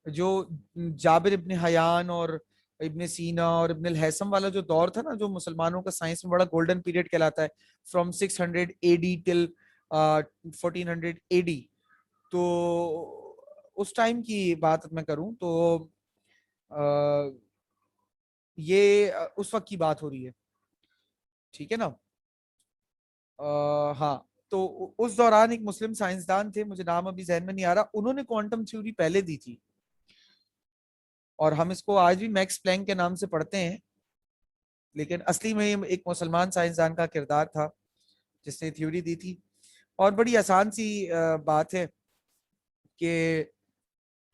जो जाबिर इब्ने हयान और इब्ने सीना और इब्ने हैसम वाला जो दौर था ना, जो मुसलमानों का साइंस में बड़ा गोल्डन पीरियड कहलाता है, फ्रॉम 600 एडी टिल 1400 एडी। तो उस टाइम की बात मैं करूं तो ये उस वक्त की बात हो रही है। ठीक है ना? हाँ, तो उस दौरान एक मुस्लिम साइंसदान थे, मुझे नाम अभी जहन में नहीं आ रहा, उन्होंने क्वांटम थ्योरी पहले दी थी, और हम इसको आज भी मैक्स प्लैंक के नाम से पढ़ते हैं। लेकिन असली में ये एक मुसलमान साइंसदान का किरदार था, जिसने थ्योरी दी थी। और बड़ी आसान सी बात है कि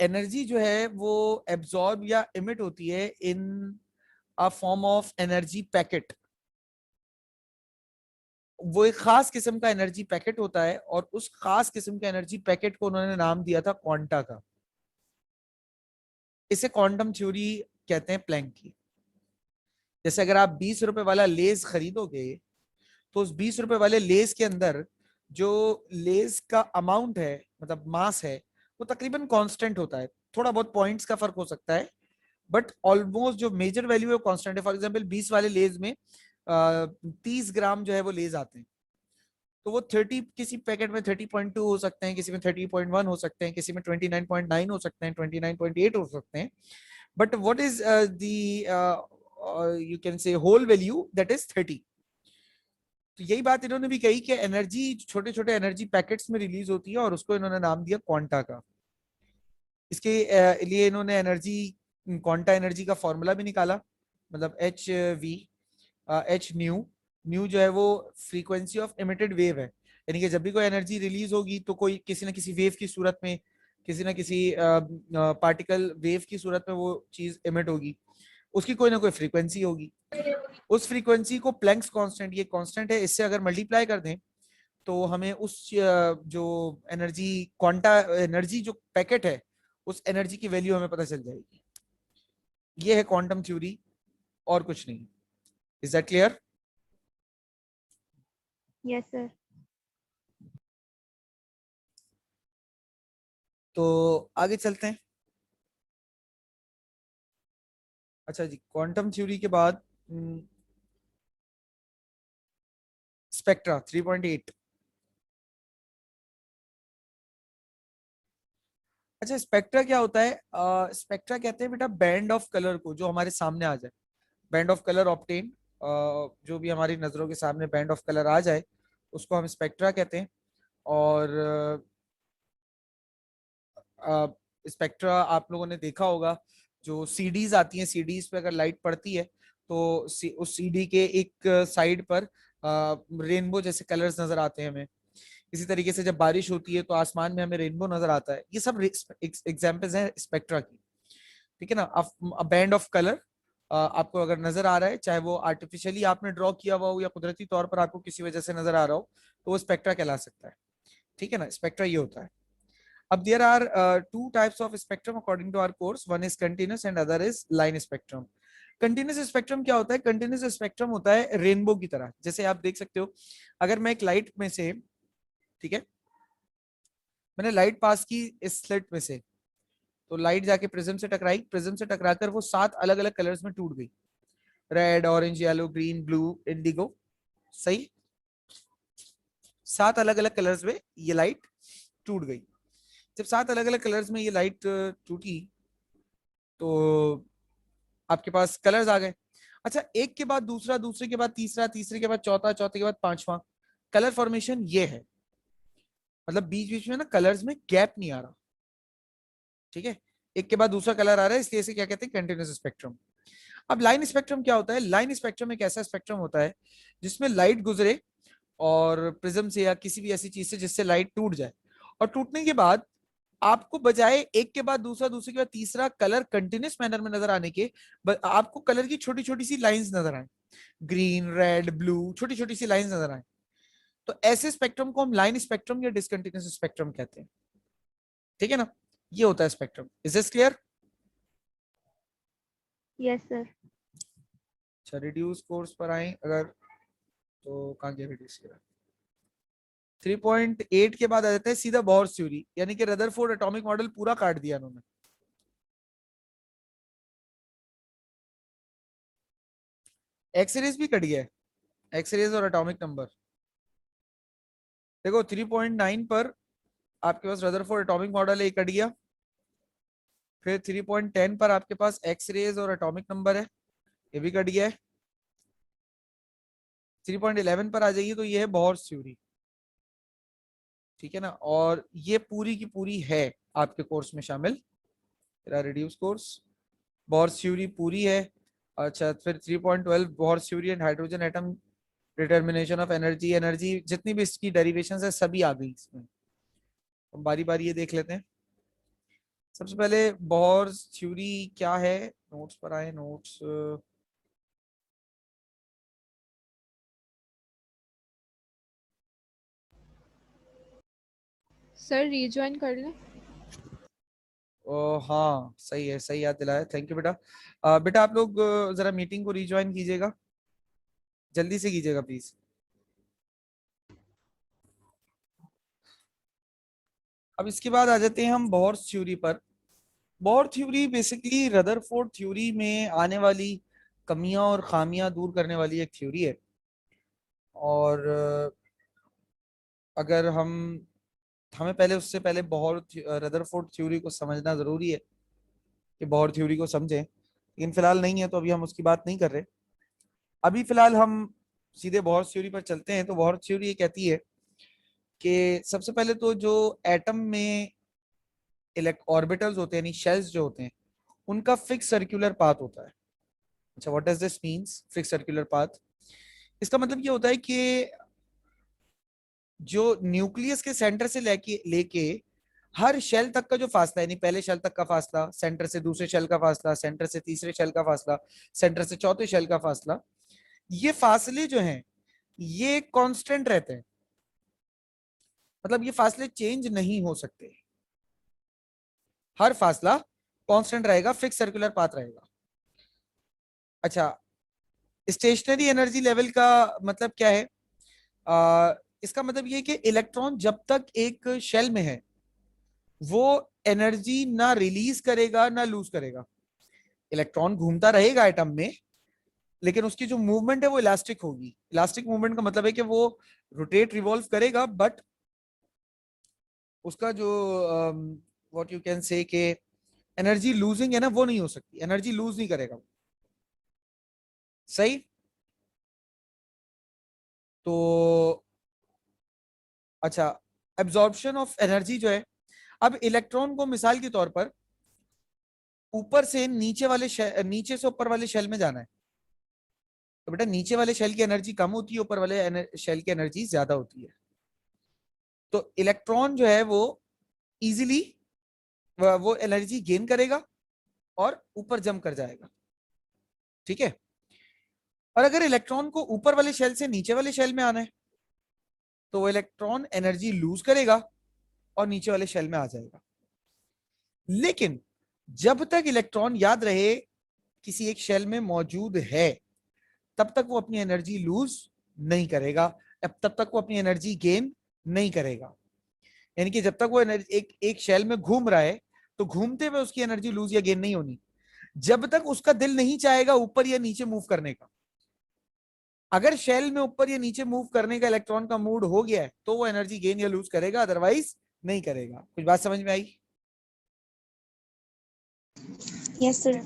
एनर्जी जो है वो एब्जॉर्ब या इमिट होती है in a form of energy packet. वो एक खास किस्म का एनर्जी पैकेट होता है और उस खास किस्म के एनर्जी पैकेट को उन्होंने नाम दिया था क्वांटा का। इसे क्वांटम थ्योरी कहते हैं, प्लैंक की। जैसे अगर आप 20 रुपए वाला लेस खरीदोगे तो उस 20 रुपए वाले लेस के अंदर जो लेस का अमाउंट है, मतलब मास है, वो तकरीबन कांस्टेंट होता है। थोड़ा बहुत पॉइंट्स का फर्क हो सकता है, बट ऑलमोस्ट जो मेजर वैल्यू है वो कांस्टेंट है। फॉर एग्जांपल 20 वाले लेस में 30 ग्राम जो है वो लेस आते हैं, तो वो 30, किसी पैकेट में 30.2 हो सकते हैं, किसी में 30.1 हो सकते हैं, किसी में 29.9 हो सकते हैं, 29.8 हो सकते हैं, but what is you can say whole value, that is 30। तो यही बात इन्होंने भी कही कि एनर्जी छोटे छोटे एनर्जी पैकेट्स में रिलीज होती है और उसको इन्होंने नाम दिया क्वांटा का। इसके लिए इन्होंने एनर्जी, क्वांटा एनर्जी का फॉर्मूला भी निकाला, मतलब H we, H new. New जो है वो फ्रीक्वेंसी ऑफ इमिटेड वेव है, यानी कि जब भी कोई एनर्जी रिलीज होगी तो कोई किसी ना किसी वेव की सूरत में, किसी ना किसी पार्टिकल वेव की सूरत में वो चीज इमिट होगी, उसकी कोई ना कोई फ्रीक्वेंसी होगी। उस फ्रीक्वेंसी को प्लैंक्स कांस्टेंट, ये कांस्टेंट है, इससे अगर मल्टीप्लाई कर दें तो हमें उस जो एनर्जी, क्वांटा एनर्जी जो पैकेट है, उस एनर्जी की वैल्यू हमें पता चल जाएगी। ये है क्वांटम थ्योरी, और कुछ नहीं। Is that clear? Yes sir. तो आगे चलते हैं। अच्छा जी, क्वांटम थ्योरी के बाद स्पेक्ट्रा 3.8। अच्छा, स्पेक्ट्रा क्या होता है? स्पेक्ट्रा कहते हैं बेटा बैंड ऑफ कलर को, जो हमारे सामने आ जाए, बैंड ऑफ कलर ऑब्टेन, जो भी हमारी नजरों के सामने बैंड ऑफ कलर आ जाए उसको हम स्पेक्ट्रा कहते हैं। और स्पेक्ट्रा आप लोगों ने देखा होगा, जो सीडीज आती हैं, सीडीज पे अगर लाइट पड़ती है तो उस सीडी के एक साइड पर रेनबो जैसे कलर्स नजर आते हैं हमें। इसी तरीके से जब बारिश होती है तो आसमान में हमें रेनबो नजर आता है। ये सब एग्जाम्पल्स हैं स्पेक्ट्रा की, ठीक है ना। बैंड ऑफ कलर आपको अगर नजर आ रहा है, चाहे वो आर्टिफिशियली आपने ड्रॉ किया हुआ हो या कुदरती तौर पर आपको किसी वजह से नजर आ रहा हो, तो वो स्पेक्ट्रा कहला सकता है, ठीक है ना। स्पेक्ट्रा ये होता है। अब there are two types of spectrum according to our course, one is continuous and other is line spectrum. Continuous spectrum क्या होता है? कंटिन्यूस स्पेक्ट्रम होता है रेनबो की तरह। जैसे आप देख सकते हो, अगर मैं एक लाइट में से, ठीक है, मैंने लाइट पास की इस स्लिट में से, तो लाइट जाके प्रिज्म से टकराई, प्रिज्म से टकराकर वो 7 अलग अलग कलर्स में टूट गई, red, orange, yellow, green, blue, Indigo, सही। 7 अलग अलग कलर्स में ये लाइट टूट गई। जब 7 अलग अलग कलर्स में ये लाइट टूटी तो आपके पास कलर्स आ गए। अच्छा, एक के बाद दूसरा, दूसरे के बाद तीसरा, तीसरे के बाद चौथा, चौथे के बाद पांचवा, कलर फॉर्मेशन ये है। मतलब बीच बीच में ना कलर्स में गैप नहीं आ रहा, ठीक है, एक के बाद दूसरा कलर आ रहा है, इसलिए इसे क्या कहते हैं? Continuous spectrum. अब लाइन स्पेक्ट्रम क्या होता है? लाइन स्पेक्ट्रम एक ऐसा स्पेक्ट्रम होता है जिसमें लाइट गुजरे और प्रिज्म से या किसी भी ऐसी चीज से जिससे लाइट टूट जाए, और टूटने के बाद आपको बजाय एक के बाद दूसरा, दूसरे के बाद तीसरा कलर कंटिन्यूस मैनर में नजर आने के, आपको कलर की छोटी छोटी सी लाइंस नजर आए, ग्रीन, रेड, ब्लू, छोटी छोटी सी लाइंस नजर आए। तो ऐसे स्पेक्ट्रम को हम लाइन स्पेक्ट्रम या डिसकंटिन्यूस स्पेक्ट्रम कहते हैं, ठीक है ना। ये होता है spectrum. Is this clear? Yes sir. अच्छा, रिड्यूस कोर्स पर आए अगर, तो कहाँ गया रिड्यूस किया? 3.8 के बाद आ जाता है सीधा बोर्स थ्योरी, यानी कि रदरफोर्ड एटॉमिक मॉडल पूरा काट दिया उन्होंने। एक्सरेज भी कट गया है, एक्सरेज और एटॉमिक नंबर। देखो 3.9 पर आपके पास रदरफोर्ड एटॉमिक मॉडल है, कट गया। फिर 3.10 पर आपके पास एक्सरेज और एटॉमिक नंबर है, ये भी कट गया है। 3.11 पर आ जाइए तो ये है बोर्स थ्योरी, ठीक है ना। और ये पूरी की पूरी है आपके कोर्स में शामिल, रिड्यूस कोर्स, बोर्स थ्योरी पूरी है। अच्छा, फिर 3.12 bourse theory and hydrogen atom determination of energy, energy जितनी भी इसकी डेरिवेशंस है सभी आ गई इसमें। तो बारी बारी ये देख लेते हैं। सबसे पहले बोहर्स थ्योरी क्या है, नोट्स पर आए, नोट्स सर रीजॉइन कर लें? हाँ सही है, सही याद दिलाया, थैंक यू बेटा। बेटा आप लोग जरा मीटिंग को रिज्वाइन कीजिएगा, जल्दी से कीजिएगा प्लीज। अब इसके बाद आ जाते हैं हम बोहर्स थ्योरी पर। Bohr theory basically Rutherford theory में आने वाली कमियां और खामियां दूर करने वाली एक थ्योरी है। और अगर हमें पहले उससे पहले बोहर रदरफोर्ड थ्योरी को समझना जरूरी है कि बोहर थ्योरी को समझें, लेकिन फिलहाल नहीं है तो अभी हम उसकी बात नहीं कर रहे। अभी फिलहाल हम सीधे बोहर थ्योरी पर चलते हैं। तो बोहर थ्योरी ये कहती है कि सबसे पहले तो जो एटम में ऑर्बिटल्स होते हैं, यानी शेल्स जो होते हैं, उनका फिक्स सर्कुलर पाथ होता है। अच्छा, what does this means fix circular path? इसका मतलब ये होता है कि जो न्यूक्लियस के सेंटर से लेके हर शेल तक का जो फासला है, यानी पहले शेल तक का फासला, सेंटर से दूसरे शेल का फासला, सेंटर से तीसरे शेल का फासला, सेंटर से चौथे शेल का फासला, ये फासले जो हैं ये कांस्टेंट रहते हैं। मतलब ये फासले चेंज नहीं हो सकते, हर फासला कांस्टेंट रहेगा, फिक्स सर्कुलर पाथ रहेगा। अच्छा, स्टेशनरी एनर्जी लेवल का मतलब क्या है? इसका मतलब ये कि इलेक्ट्रॉन जब तक एक शेल में है वो एनर्जी ना रिलीज करेगा ना लूज करेगा। इलेक्ट्रॉन घूमता रहेगा एटम में, लेकिन उसकी जो मूवमेंट है वो इलास्टिक होगी। इलास्टिक मूवमेंट का मतलब है कि वो रोटेट रिवॉल्व करेगा, बट उसका जो व्हाट यू कैन से कि एनर्जी लूजिंग है ना, वो नहीं हो सकती, एनर्जी लूज नहीं करेगा। सही? तो अच्छा, एब्जॉर्प्शन ऑफ एनर्जी जो है, अब इलेक्ट्रॉन को मिसाल के तौर पर ऊपर से नीचे से ऊपर वाले शेल में जाना है, तो बेटा नीचे वाले शेल की एनर्जी कम होती है, ऊपर वाले शेल की एनर्जी ज्यादा होती है। तो इलेक्ट्रॉन जो है वो इजीली वो एनर्जी गेन करेगा और ऊपर जंप कर जाएगा। ठीक है? और अगर इलेक्ट्रॉन को ऊपर वाले शेल से नीचे वाले शेल में आना है तो वो इलेक्ट्रॉन एनर्जी लूज करेगा और नीचे वाले शेल में आ जाएगा। लेकिन जब तक इलेक्ट्रॉन, याद रहे, किसी एक शेल में मौजूद है तब तक वो अपनी एनर्जी लूज नहीं करेगा, तब तक वो अपनी एनर्जी गेन नहीं करेगा। यानी कि जब तक वो एक शेल में घूम रहा है तो घूमते हुए उसकी एनर्जी लूज या गेन नहीं होनी, जब तक उसका दिल नहीं चाहेगा ऊपर या नीचे मूव करने का। अगर शेल में ऊपर या नीचे मूव करने का इलेक्ट्रॉन का मूड हो गया है तो वो एनर्जी गेन या लूज करेगा, अदरवाइज नहीं करेगा। कुछ बात समझ में आई? Yes sir.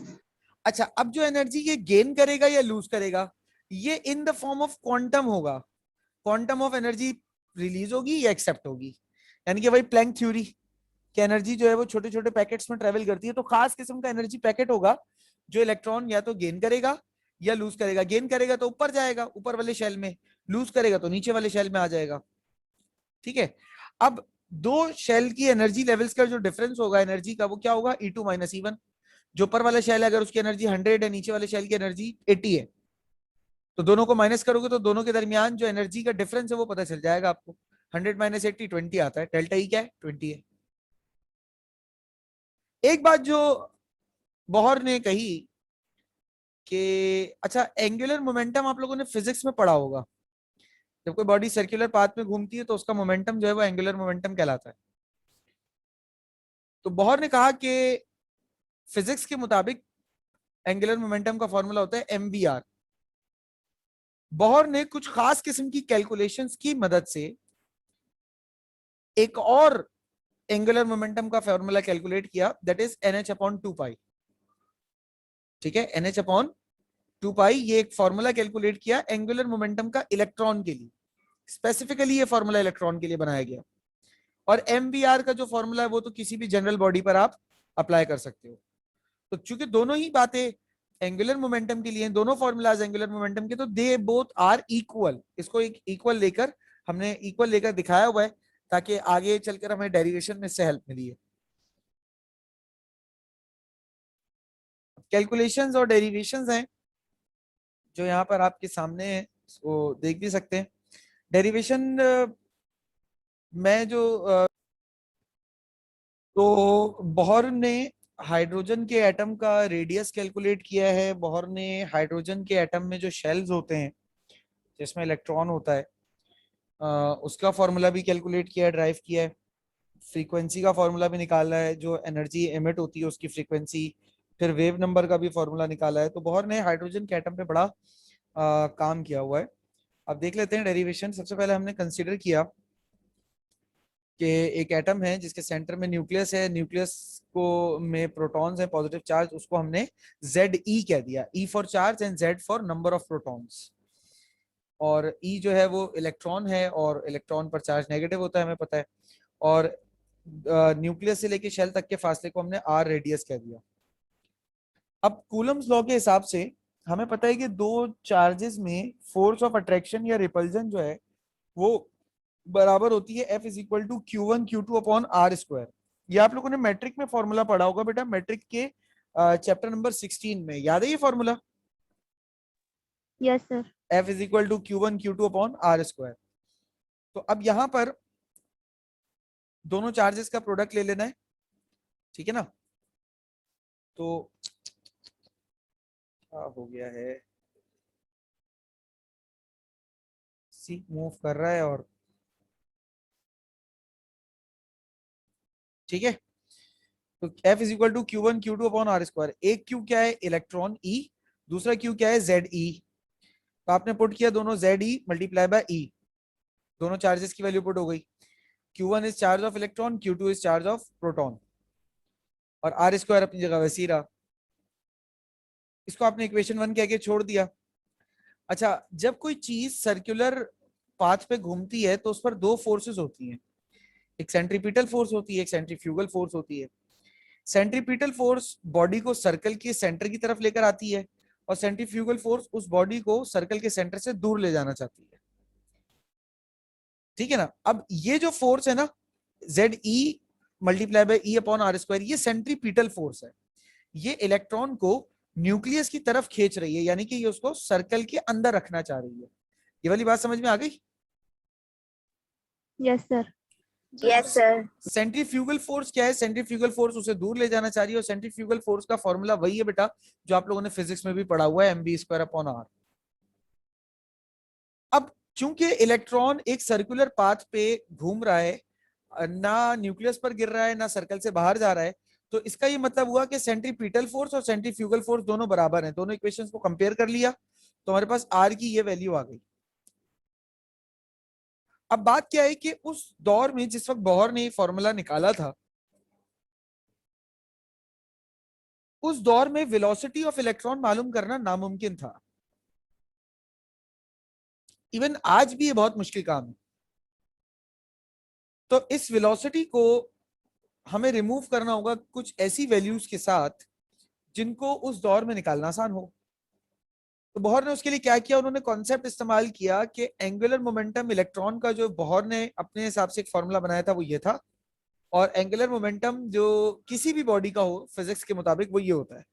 अच्छा, अब जो एनर्जी ये गेन करेगा या लूज करेगा, ये in the form of quantum होगा। क्वांटम ऑफ एनर्जी रिलीज होगी या एक्सेप्ट होगी, यानी कि वही प्लैंक थ्योरी कि एनर्जी जो है वो छोटे छोटे पैकेट्स में ट्रेवल करती है। तो खास किस्म का एनर्जी पैकेट होगा जो इलेक्ट्रॉन या तो गेन करेगा या लूज करेगा। गेन करेगा तो ऊपर जाएगा, ऊपर वाले शेल में, लूज करेगा तो नीचे वाले शेल में आ जाएगा। ठीक है? अब दो शेल की एनर्जी लेवल्स का जो डिफरेंस होगा एनर्जी का, वो क्या होगा? E2 minus E1। जो ऊपर वाला शेल है अगर उसकी एनर्जी 100 है, नीचे वाले शेल की एनर्जी 80 है, तो दोनों को माइनस करोगे तो दोनों के दरमियान जो एनर्जी का डिफरेंस है वो पता चल जाएगा आपको। 100 माइनस 80 20 आता है, डेल्टा ई क्या है? 20 है। एक बात जो बोहर ने कही कि अच्छा, एंगुलर मोमेंटम आप लोगों ने फिजिक्स में पढ़ा होगा, जब कोई बॉडी सर्कुलर पाथ में घूमती है तो उसका मोमेंटम जो है वो एंगुलर मोमेंटम कहलाता है। तो बोहर ने कहा कि फिजिक्स के मुताबिक एंगुलर मोमेंटम का फॉर्मूला होता है mvr। बोहर ने कुछ खास किस्म की कैलकुलेशंस की मदद से एक और एंगुलर मोमेंटम का फॉर्मूला कैलकुलेट किया, दैट इज NH/2π। ठीक है? NH/2π, ये एक फॉर्मूला कैलकुलेट किया एंगुलर मोमेंटम का इलेक्ट्रॉन के लिए। स्पेसिफिकली ये फॉर्मूला इलेक्ट्रॉन के लिए बनाया गया। और mvr का जो फॉर्मूला है वो तो किसी भी जनरल बॉडी पर आप अप्लाई कर सकते हो। तो चूंकि दोनों ही बातें एंगुलर मोमेंटम के लिए दोनों फॉर्मूलाज एंगुलर मोमेंटम के, तो दे बोथ आर इक्वल, इसको एक इक्वल लेकर हमने इक्वल लेकर दिखाया हुआ है ताकि आगे चलकर हमें डेरिवेशन में इससे हेल्प मिली है। कैलकुलेशंस और डेरिवेशंस हैं जो यहाँ पर आपके सामने है, वो देख भी सकते हैं। डेरिवेशन में जो तो बोहर ने हाइड्रोजन के एटम का रेडियस कैलकुलेट किया है। बोहर ने हाइड्रोजन के एटम में जो शेल्स होते हैं जिसमें इलेक्ट्रॉन होता है उसका फॉर्मूला भी कैलकुलेट किया है, ड्राइव किया है। फ्रीक्वेंसी का फॉर्मूला भी निकाला है, जो एनर्जी एमिट होती है उसकी फ्रीक्वेंसी, फिर वेव नंबर का भी फॉर्मूला निकाला है। तो बोहर ने हाइड्रोजन के एटम पे बड़ा काम किया हुआ है। अब देख लेते हैं डेरिवेशन। सबसे पहले हमने कंसीडर किया कि एक एटम है जिसके सेंटर में न्यूक्लियस है, न्यूक्लियस को में प्रोटॉन्स है पॉजिटिव चार्ज, उसको हमने Ze कह दिया, E for charge and Z for number of protons. और E जो है वो इलेक्ट्रॉन है और इलेक्ट्रॉन पर चार्ज नेगेटिव होता है, हमें पता है। और न्यूक्लियस से लेके शेल तक के फासले को हमने R रेडियस कह दिया। अब कूलम्स लॉ के हिसाब से हमें पता है कि दो चार्जेस में फोर्स ऑफ अट्रैक्शन या रिपल्जन जो है वो बराबर होती है F is equal to Q1 Q2 upon R square. ये आप लोगों ने मैट्रिक में फॉर्मूला पढ़ा होगा बेटा, मैट्रिक के चैप्टर नंबर 16 में, याद है ये formula? Yes sir. F is equal to Q1 Q2 upon R square. तो अब यहां पर दोनों चार्जेस का प्रोडक्ट ले लेना है, ठीक है ना? तो क्या हो गया है, सी मूव कर रहा है और ठीक है। तो F is equal to Q1 Q2 upon R square. एक Q क्या है, इलेक्ट्रॉन E, दूसरा Q क्या है, Ze। तो आपने पुट किया दोनों Ze मल्टीप्लाई बाय E, दोनों चार्जेस की वैल्यू पुट हो गई। Q1 is charge of electron, Q2 is charge of proton, और R स्क्वायर अपनी जगह वैसे ही रहा। इसको आपने इक्वेशन 1 कह के छोड़ दिया। अच्छा, जब कोई चीज सर्कुलर पाथ पे घूमती है तो उस पर दो फोर्सेस होती हैं, एक सेंट्रीपिटल फोर्स होती है, एक सेंट्रीफ्यूगल फोर्स होती है। सेंट्रीपिटल फोर्स बॉडी को सर्कल के सेंटर की तरफ लेकर आती है और सेंट्रीफ्यूगल फोर्स उस बॉडी को सर्कल के सेंटर से दूर ले जाना चाहती है, ठीक है ना? अब ये जो फोर्स है ना, Ze multiply by E upon R square, ये सेंट्रीपिटल फोर्स है। ये इलेक्ट्रॉन को न्यूक्लियस की तरफ खींच रही है, यानी कि ये उसको सर्कल के अंदर रखना चाह रही है। ये वाली बात समझ में आ गई? Yes sir. Yes sir. Centrifugal force क्या है? सेंट्रीफ्यूगल फोर्स उसे दूर ले जाना चाह रही है, और सेंट्रीफ्यूगल फोर्स का फॉर्मूला वही है बेटा जो आप लोगों ने फिजिक्स में भी पढ़ा हुआ है, mv स्क्वायर अपॉन r। अब चूंकि इलेक्ट्रॉन एक सर्कुलर पाथ पे घूम रहा है, ना न्यूक्लियस पर गिर रहा है ना सर्कल से बाहर जा रहा है, तो इसका ये मतलब हुआ कि सेंट्रीपिटल फोर्स और सेंट्रीफ्यूगल फोर्स दोनों बराबर हैं। दोनों इक्वेशंस को कंपेयर कर लिया तो हमारे पास r की ये वैल्यू आ गई। अब बात क्या है कि उस दौर में जिस वक्त बोहर ने फॉर्मूला निकाला था, उस दौर में वेलोसिटी ऑफ इलेक्ट्रॉन मालूम करना नामुमकिन था। इवन आज भी ये बहुत मुश्किल काम है। तो इस वेलोसिटी को हमें रिमूव करना होगा कुछ ऐसी वैल्यूज के साथ जिनको उस दौर में निकालना आसान हो। तो बोहर ने उसके लिए क्या किया, उन्होंने कॉन्सेप्ट इस्तेमाल किया कि एंगुलर मोमेंटम इलेक्ट्रॉन का, जो बोहर ने अपने हिसाब से एक फॉर्मूला बनाया था वो ये था, और एंगुलर मोमेंटम जो किसी भी बॉडी का हो फिजिक्स के मुताबिक वो ये होता है।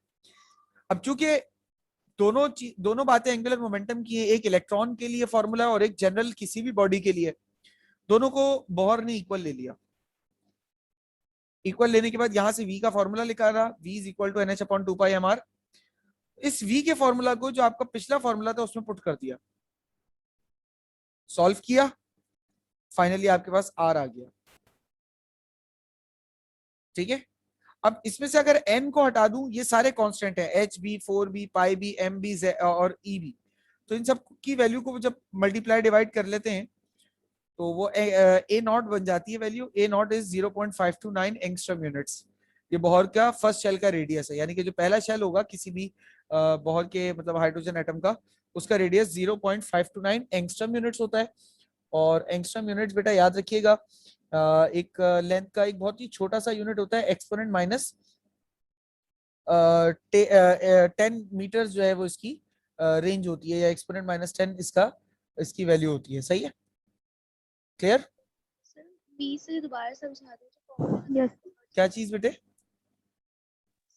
अब चूंकि दोनों बातें एंगुलर मोमेंटम की है, एक इलेक्ट्रॉन के लिए फॉर्मूला और एक जनरल किसी भी बॉडी के लिए, दोनों को बोहर ने इक्वल ले लिया। इक्वल लेने के बाद यहां से v का फॉर्मूला निकाला, v is equal to NH upon 2πmr। इस v के फॉर्मूला को जो आपका पिछला फॉर्मूला था उसमें पुट कर दिया, सॉल्व किया, फाइनली आपके पास r आ गया, ठीक है। अब इसमें से अगर n को हटा दूं, ये सारे कांस्टेंट है, hb, 4b, πb, mb और eb, तो इन सब की वैल्यू को जब मल्टीप्लाई डिवाइड कर लेते हैं तो वो a नॉट बन जाती है value. a not is 0.529 angstrom units. ये बोहर का फर्स्ट शेल का रेडियस है, यानी कि जो पहला शेल होगा किसी भी बोहर के मतलब हाइड्रोजन एटम का, उसका रेडियस 0.529 एंगस्ट्रॉम यूनिट्स होता है। और एंगस्ट्रॉम यूनिट्स बेटा याद रखिएगा, एक लेंथ का एक बहुत ही छोटा सा यूनिट होता है, एक्सपोनेंट माइनस 10 मीटर जो है वो इसकी रेंज होती है, या एक्सपोनेंट -10 इसकी वैल्यू होती है। सही है, क्लियर? सर v से दोबारा समझा दो जो फॉर्मूला। यस क्या चीज बेटे?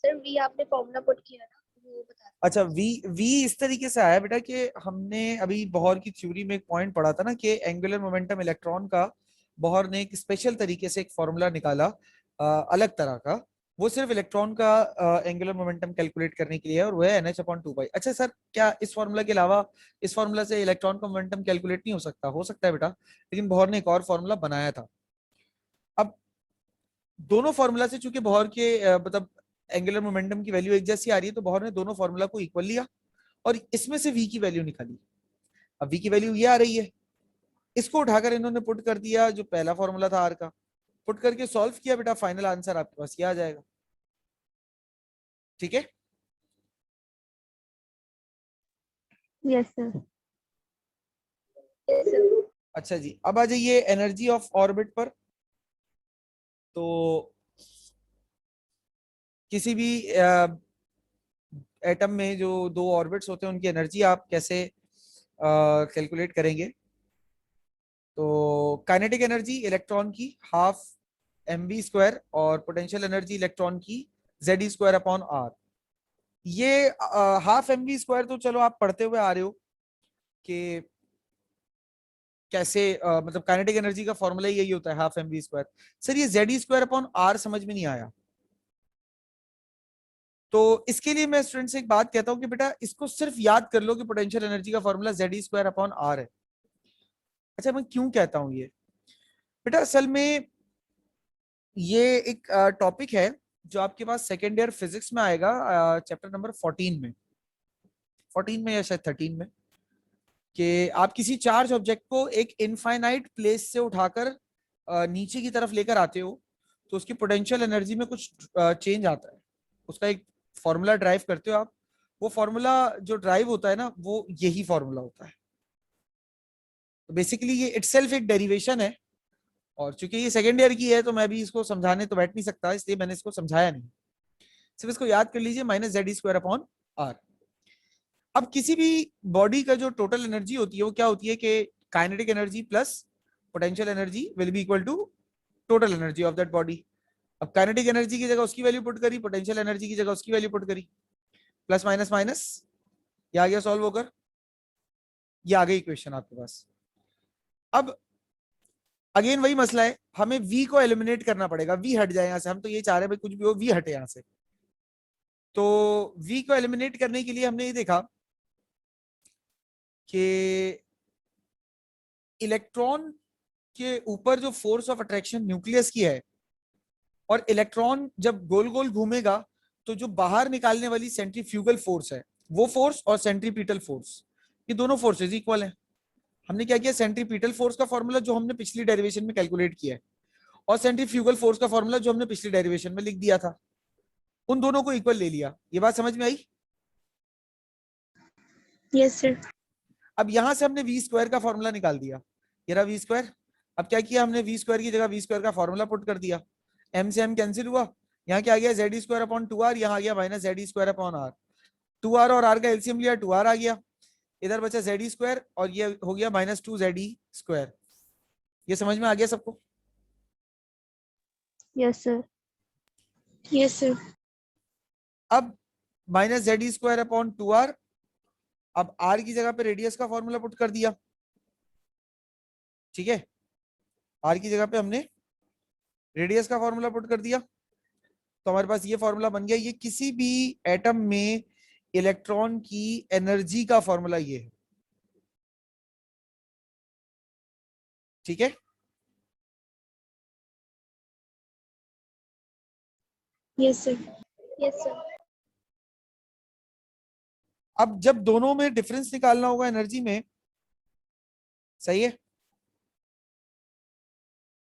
सर v आपने फॉर्मूला पुट किया ना, वो बता दो। अच्छा, वी इस तरीके से आया बेटा कि हमने अभी बोहर की थ्योरी में एक पॉइंट पढ़ा था ना कि एंगुलर मोमेंटम इलेक्ट्रॉन का बोहर ने एक स्पेशल तरीके से एक फॉर्मूला निकाला अलग तरह का। वो सिर्फ इलेक्ट्रॉन का एंगुलर मोमेंटम कैलकुलेट करने के लिए है, और वो है NH/2 पाई। अच्छा सर, क्या इस फॉर्मूला के अलावा इस फॉर्मूला से इलेक्ट्रॉन का मोमेंटम कैलकुलेट नहीं हो सकता? हो सकता है बेटा, लेकिन बोहर ने एक और फॉर्मूला बनाया था। अब दोनों फॉर्मूला से चूंकि बोहर के मतलब एंगुलर मोमेंटम की वैल्यू एक जैसी आ रही है, तो बोहर ने दोनों फॉर्मूला को इक्वल लिया और इसमें से v की वैल्यू निकाली। अब v की वैल्यू ये आ रही है, इसको उठाकर इन्होंने पुट कर दिया जो पहला फॉर्मूला था r का, पुट करके सॉल्व किया बेटा, फाइनल आंसर आपके पास ये आ जाएगा। ठीक है? Yes sir. Yes, sir. अच्छा जी, अब आ जाइए एनर्जी ऑफ ऑर्बिट पर। तो किसी भी एटम में जो दो ऑर्बिट्स होते हैं उनकी एनर्जी आप कैसे कैलकुलेट करेंगे? तो काइनेटिक एनर्जी इलेक्ट्रॉन की हाफ mv² और पोटेंशियल एनर्जी इलेक्ट्रॉन की Ze²/r। ये हाफ mv² तो चलो आप पढ़ते हुए आ रहे हो कि कैसे मतलब काइनेटिक एनर्जी का फॉर्मूला यही होता है, हाफ mv²। सर ये Ze²/r समझ में नहीं आया। तो इसके लिए मैं स्टूडेंट से एक बात कहता हूं कि बेटा इसको सिर्फ याद कर लो कि पोटेंशियल एनर्जी का फॉर्मूला Ze²/r है। अच्छा, मैं क्यों कहता हूं ये? बेटा असल में ये एक टॉपिक है जो आपके पास सेकेंड ईयर फिजिक्स में आएगा, चैप्टर नंबर 14 में, 14 में या शायद 13 में, कि आप किसी चार्ज ऑब्जेक्ट को एक इनफाइनाइट प्लेस से उठाकर नीचे की तरफ लेकर आते हो तो उसकी पोटेंशियल एनर्जी में कुछ चेंज आता है। उसका एक फॉर्मूला ड्राइव करते हो आप, वो फॉर्मूला जो ड्राइव होता है ना, वो यही फॉर्मूला होता है। तो बेसिकली ये इटसेल्फ एक डेरिवेशन है, और चूंकि ये सेकेंड ईयर की है तो मैं भी इसको समझाने तो बैठ नहीं सकता, इसलिए मैंने इसको समझाया नहीं। सिर्फ इसको याद कर लीजिए, -Ze²/r। अब किसी भी बॉडी का जो टोटल एनर्जी होती है वो क्या होती है कि kinetic energy plus potential energy will be equal to total energy of that body. अब काइनेटिक एनर्जी की जगह उसकी वैल्यू पुट करी, पोटेंशियल एनर्जी की जगह उसकी वैल्यू पुट करी, प्लस माइनस माइनस, ये आ गया सॉल्व होकर, ये आ गई इक्वेशन आपके पास। अब अगेन वही मसला है, हमें v को एलिमिनेट करना पड़ेगा। v हट जाए यहां से, हम तो ये चाह रहे हैं भाई कुछ भी हो v हटे यहां से। तो v को एलिमिनेट करने के लिए हमने ये देखा कि इलेक्ट्रॉन के ऊपर जो फोर्स ऑफ अट्रैक्शन न्यूक्लियस की है, और इलेक्ट्रॉन जब गोल गोल घूमेगा तो जो बाहर निकालने वाली सेंट्रीफ्यूगल फोर्स है, वो फोर्स और सेंट्रीपिटल फोर्स, ये दोनों फोर्सेज इक्वल हैं। हमने क्या किया, सेंट्रीपिटल फोर्स का फॉर्मूला जो हमने पिछली डेरिवेशन में कैलकुलेट किया है, और सेंट्रीफ्यूगल फोर्स का फॉर्मूला जो हमने पिछली डेरिवेशन में लिख दिया था, उन दोनों को इक्वल ले लिया। ये बात समझ में आई? Yes, sir. अब यहां से हमने v² का फॉर्मूला निकाल दिया, ये रहा v²। अब क्या किया हमने, v² की जगह v² का फॉर्मूला पुट कर दिया, m से m कैंसिल हुआ, यहाँ क्या आ गया Ze²/2r, यहाँ आ गया -Ze²/r। 2r और r का एलसीएम लिया, 2r आ गया, इधर बचा Ze², और ये हो गया -2Ze²। ये समझ में आ गया सबको? Yes sir. Yes, sir. अब -Ze²/2r, अब r की जगह पे रेडियस का फॉर्मूला पुट कर दिया। ठीक है, r की जगह पे हमने रेडियस का फॉर्मूला पुट कर दिया, तो हमारे पास ये फॉर्मूला बन गया। ये किसी भी एटम में इलेक्ट्रॉन की एनर्जी का फॉर्मूला ये है। ठीक है, Yes, sir. Yes, sir. अब जब दोनों में डिफरेंस निकालना होगा एनर्जी में, सही है,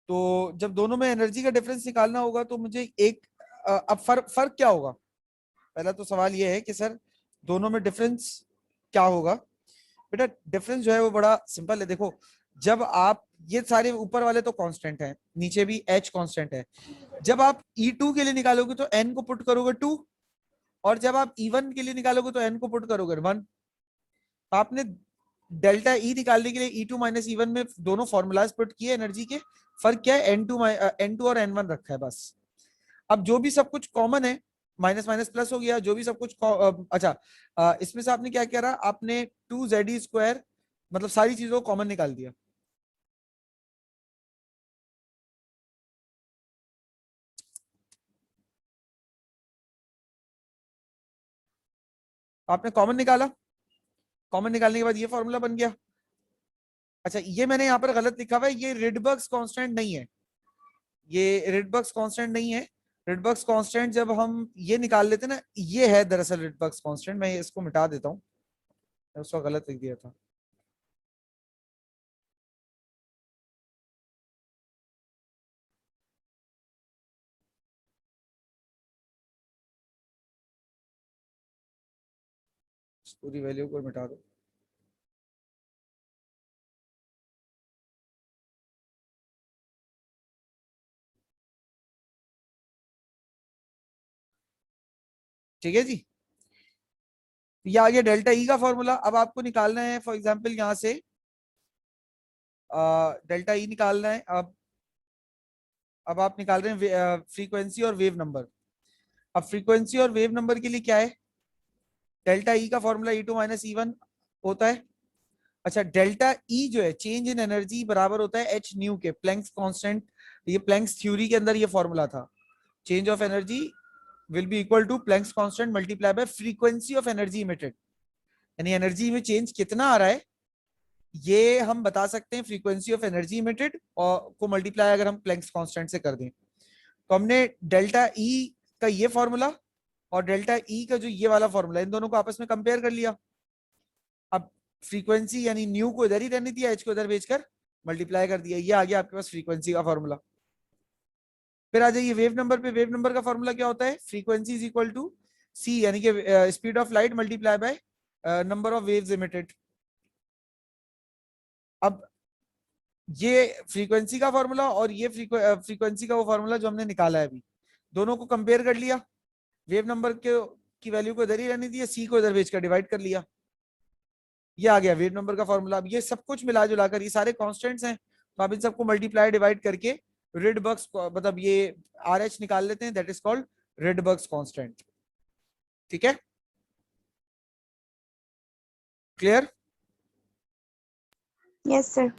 तो जब दोनों में एनर्जी का डिफरेंस निकालना होगा तो मुझे एक अब फर्क क्या होगा? पहला तो सवाल ये है कि सर दोनों में डिफरेंस क्या होगा? बेटा डिफरेंस जो है वो बड़ा सिंपल है। देखो, जब आप ये सारे ऊपर वाले तो कांस्टेंट हैं, नीचे भी h कांस्टेंट है। जब आप E2 के लिए निकालोगे तो n को पुट करोगे 2, और जब आप E1 के लिए निकालोगे तो n को पुट करोगे 1। आपने डेल्टा E निकालने के लिए E2 माइनस E1 में दोनों फॉर्मूलाज पुट किए एनर्जी के, फर्क क्या है, N2 और N1 रखा है बस। अब जो भी सब कुछ कॉमन है, माइनस माइनस प्लस हो गया, जो भी सब कुछ अच्छा, इसमें से आपने क्या करा, आपने 2Z² मतलब सारी चीजों को कॉमन निकाल दिया। आपने कॉमन निकाला, कॉमन निकालने के बाद ये फॉर्मूला बन गया। अच्छा, ये मैंने यहाँ पर गलत लिखा हुआ है, ये रिडबर्ग्स कांस्टेंट नहीं है, ये रिडबर्ग्स कांस्टेंट नहीं है। रिडबर्ग्स कांस्टेंट जब हम ये निकाल लेते ना, ये है दरअसल रिडबर्ग्स कांस्टेंट। मैं इसको मिटा देता हूँ, उसको गलत लिख दिया था। पूरी वैल्यू को मिटा दो। ठीक है जी, ये आ गया डेल्टा ई का फॉर्मूला। अब आपको निकालना है फॉर एग्जांपल यहाँ से डेल्टा ई निकालना है। अब आप निकाल रहे हैं फ्रीक्वेंसी और वेव नंबर। अब फ्रीक्वेंसी और वेव नंबर के लिए क्या है, डेल्टा ई का फॉर्मूला E2 माइनस E1 होता है। अच्छा, डेल्टा ई जो है चेंज इन एनर्जी बराबर होता है h न्यू के, प्लैंक्स कांस्टेंट, ये प्लैंक्स थ्योरी के अंदर ये फॉर्मूला था। Change of energy will be equal to Planck's constant multiply by frequency of energy emitted, यानी एनर्जी में चेंज कितना आ रहा है ये हम बता सकते हैं फ्रीक्वेंसी ऑफ एनर्जी इमिटेड और को मल्टीप्लाई अगर हम प्लैंक्स कांस्टेंट से कर दें। तो हमने डेल्टा ई का ये फॉर्मूला और डेल्टा ई का जो ये वाला फॉर्मूला, इन दोनों को आपस में कंपेयर कर लिया। अब फ्रीक्वेंसी यानी न्यू को इधर ही रहने दिया, एच को इधर भेजकर मल्टीप्लाई कर दिया, ये आ गया आपके पास फ्रीक्वेंसी का फॉर्मूला। फिर आ जाइए वेव नंबर पे। वेव नंबर का फॉर्मूला क्या होता है, फ्रीक्वेंसी इज इक्वल टू सी यानी कि speed of light multiply by number of waves emitted. अब ये फ्रीक्वेंसी का फॉर्मूला और ये फ्रीक्वेंसी का वो फॉर्मूला जो हमने निकाला है अभी, दोनों को कंपेयर कर लिया। वेव नंबर के की वैल्यू को इधर ही रहने दिया, सी को इधर भेजकर डिवाइड कर लिया, ये आ गया वेव नंबर का फॉर्मूला। अब ये सब कुछ मिला जुलाकर ये सारे कांस्टेंट्स हैं, तो आप इन सबको मल्टीप्लाई डिवाइड करके रिडबर्ग्स मतलब ये आर एच निकाल लेते हैं, that is called Rydberg's constant. ठीक है, क्लियर? Yes sir.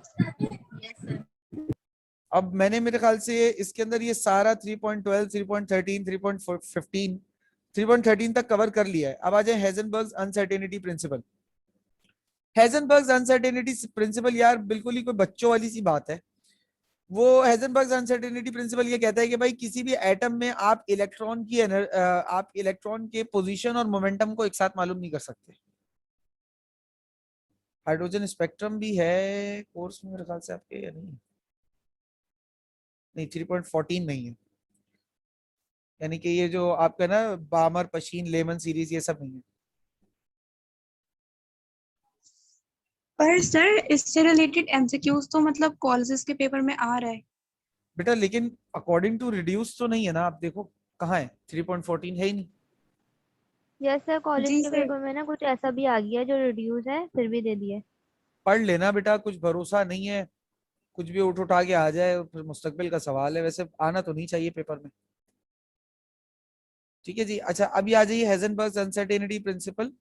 अब मैंने मेरे ख्याल से इसके अंदर ये सारा 3.12, 3.13, 3.15, 3.13 तक कवर कर लिया है। अब आ जाए हेजनबर्ग्स uncertainty principle. Heisenberg's uncertainty principal यार बिल्कुल ही कोई बच्चों वाली सी बात है। वो हेजनबर्ग्स अनसर्टेनिटी प्रिंसिपल ये कहता है कि भाई किसी भी एटम में आप इलेक्ट्रॉन के पोजीशन और मोमेंटम को एक साथ मालूम नहीं कर सकते। हाइड्रोजन स्पेक्ट्रम भी है कोर्स में मेरे ख्याल से आपके, या नहीं? नहीं, 3.14 नहीं है, यानी कि ये जो आपका ना बामर, पशीन, लेमन सीरीज, ये सब नहीं है। पर सर इससे रिलेटेड एमसीक्यूज तो मतलब कॉलेजेस के पेपर में आ रहा है। बेटा लेकिन अकॉर्डिंग टू रिड्यूस तो नहीं है ना, आप देखो कहाँ है, 3.14 है ही नहीं। यस सर, कॉलेज जी के सर। पेपर में ना कुछ ऐसा भी आ गया जो रिड्यूस है फिर भी दे दिए। पढ़ लेना बेटा, कुछ भरोसा नहीं है, कुछ भी उठ उठा के आ जाए, फिर मुस्तकबिल का सवाल है। वैसे आना तो नहीं चाहिए पेपर में। ठीक है जी। अच्छा, अभी आ जाइए Heisenberg's uncertainty principle.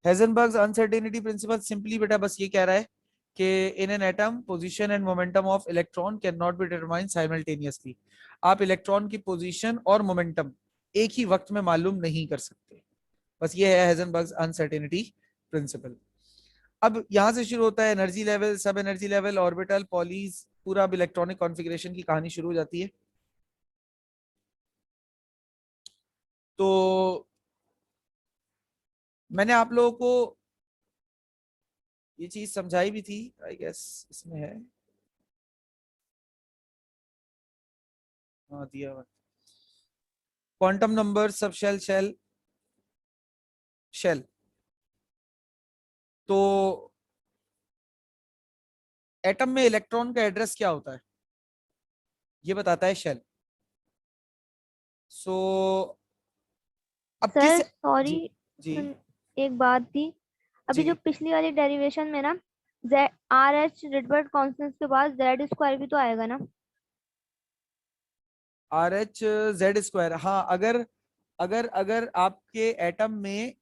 Heisenberg's uncertainty principle simply बेटा बस ये कह रहा है कि in an atom position and momentum of electron can not be determined simultaneously. आप इलेक्ट्रॉन की पोजीशन और मोमेंटम एक ही वक्त में मालूम नहीं कर सकते। बस ये है हेजनबर्ग्स अनसर्टेनिटी प्रिंसिपल। अब यहां से शुरू होता है एनर्जी लेवल, सब एनर्जी लेवल, ऑर्बिटल, पॉलीज, पूरा अब इलेक्ट्रॉनिक कॉन्फ़िगरेशन की कहानी शुरू हो जाती है। तो मैंने आप लोगों को ये चीज समझाई भी थी, आई गेस इसमें है, हाँ दिया हुआ। Quantum number sub shell shell shell. तो एटम में इलेक्ट्रॉन का एड्रेस क्या होता है ये बताता है शेल। सो अब सर किस सॉरी, जी जी एक बात थी। अभी जो जी पिछली वाली डेरिवेशन में ना आर एच रिडबर्ट कॉन्स्टेंट के बाद जेड स्क्वायर भी तो आएगा ना। आर एच जेड स्क्वायर, हाँ, अगर अगर अगर आपके एटम में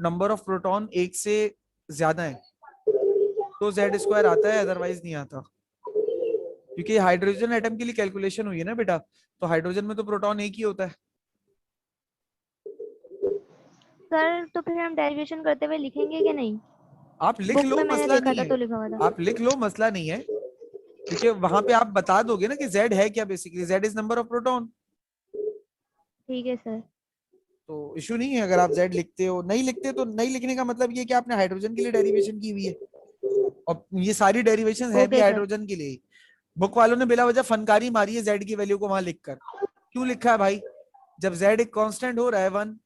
नंबर ऑफ प्रोटॉन एक से ज्यादा है तो जेड स्क्वायर आता है, अदरवाइज नहीं आता, क्योंकि हाइड्रोजन एटम के लिए कैलकुलेशन हुई है ना बेटा, तो हाइड्रोजन में तो प्रोटॉन एक ही होता है। सर तो फिर हम डेरिवेशन करते हुए लिखेंगे कि नहीं? आप लिख बुक लो, में मैंने मसला देखा नहीं था है, तो लिखा हुआ था। आप लिख लो, मसला नहीं है, क्योंकि वहां पे आप बता दोगे ना कि जेड है क्या, basically Z is number of proton, ठीक है सर। तो इशू नहीं है अगर आप जेड लिखते हो। नहीं लिखते तो नहीं लिखने का मतलब ये कि आपने हाइड्रोजन के लिए डेरिवेशन की हुई है, और ये सारी डेरिवेशन है भी ओके सर। हाइड्रोजन के लिए। बुक वालों ने बिला वजह फनकारी मारी है जेड की वैल्यू को वहां लिखकर। क्यों लिखा है भाई, जब जेड एक कांस्टेंट हो रहा है 1,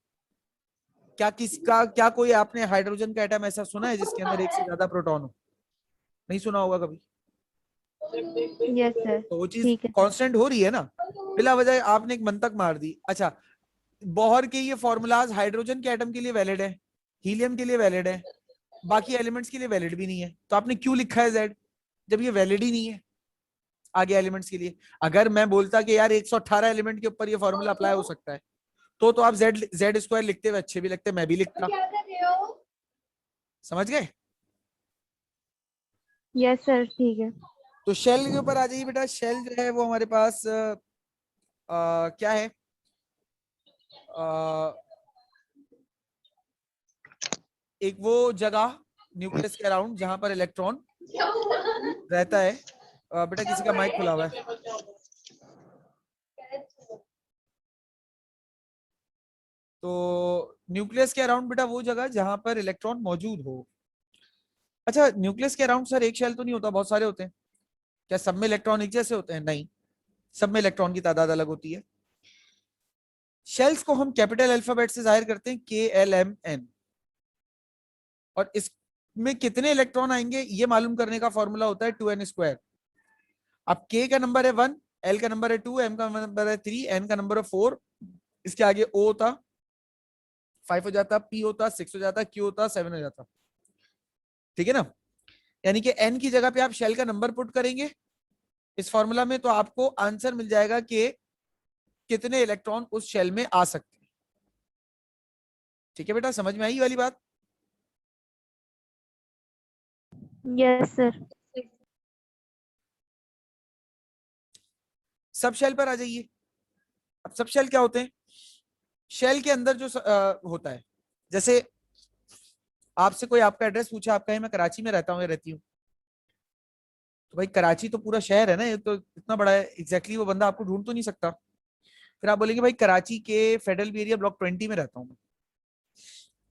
क्या किसका, क्या कोई आपने हाइड्रोजन का एटम ऐसा सुना है जिसके अंदर एक से ज्यादा प्रोटॉन हो? नहीं सुना होगा कभी। Yes sir. तो वो चीज ठीक है सर। कांस्टेंट हो रही है ना, बिला वजह आपने एक मंतक मार दी। अच्छा, बोहर के ये फॉर्मूलाज हाइड्रोजन के एटम के लिए वैलिड है, हीलियम के लिए वैलिड है, बाकी एलिमेंट्स के लिए वैलिड भी नहीं है, तो आपने क्यों लिखा है जेड जब ये वैलिड ही नहीं है आगे एलिमेंट्स के लिए? अगर मैं बोलता कि यार 118 एलिमेंट के ऊपर ये फॉर्मूला अप्लाई हो सकता है, तो आप जेड जेड स्क्वायर लिखते हुए अच्छे भी लगते, मैं भी लिखता। समझ गए? यस सर ठीक है। तो शेल के ऊपर आ जाइए बेटा। शेल जो है वो हमारे पास क्या है, अ, एक वो जगह न्यूक्लियस के अराउंड जहां पर इलेक्ट्रॉन रहता है। बेटा किसी का माइक खुला हुआ है। तो न्यूक्लियस के अराउंड बेटा वो जगह जहां पर इलेक्ट्रॉन मौजूद हो। अच्छा, न्यूक्लियस के अराउंड सर एक शेल तो नहीं होता, बहुत सारे होते हैं। क्या सब में इलेक्ट्रॉन एक जैसे होते हैं? नहीं, सब में इलेक्ट्रॉन की तादाद अलग होती है। शेल्स को हम कैपिटल अल्फाबेट से जाहिर करते हैं, KLMN, और इसमें कितने इलेक्ट्रॉन आएंगे ये मालूम करने का फॉर्मूला होता है 2n²। अब K का नंबर है 1, L का नंबर है 2, M का नंबर है 3, N का नंबर है 4, इसके आगे O होता 5 हो जाता, P होता 6 हो जाता, Q होता 7 हो जाता। ठीक है ना? यानी कि N की जगह पे आप शेल का नंबर पुट करेंगे इस फॉर्मूला में, तो आपको आंसर मिल जाएगा कि कितने इलेक्ट्रॉन उस शेल में आ सकते हैं। ठीक है बेटा, समझ में आई वाली बात? Yes sir. सब शेल पर आ जाइए। अब सब शेल क्या होते हैं? शेल के अंदर जो होता है, जैसे आपसे कोई आपका एड्रेस पूछा, आप कहें मैं कराची में रहता हूँ या रहती हूँ, तो भाई कराची तो पूरा शहर है ना, ये तो इतना बड़ा है, एग्जैक्टली वो बंदा आपको ढूंढ तो नहीं सकता। फिर आप बोलेंगे भाई कराची के फेडरल एरिया ब्लॉक 20 में रहता हूँ मैं।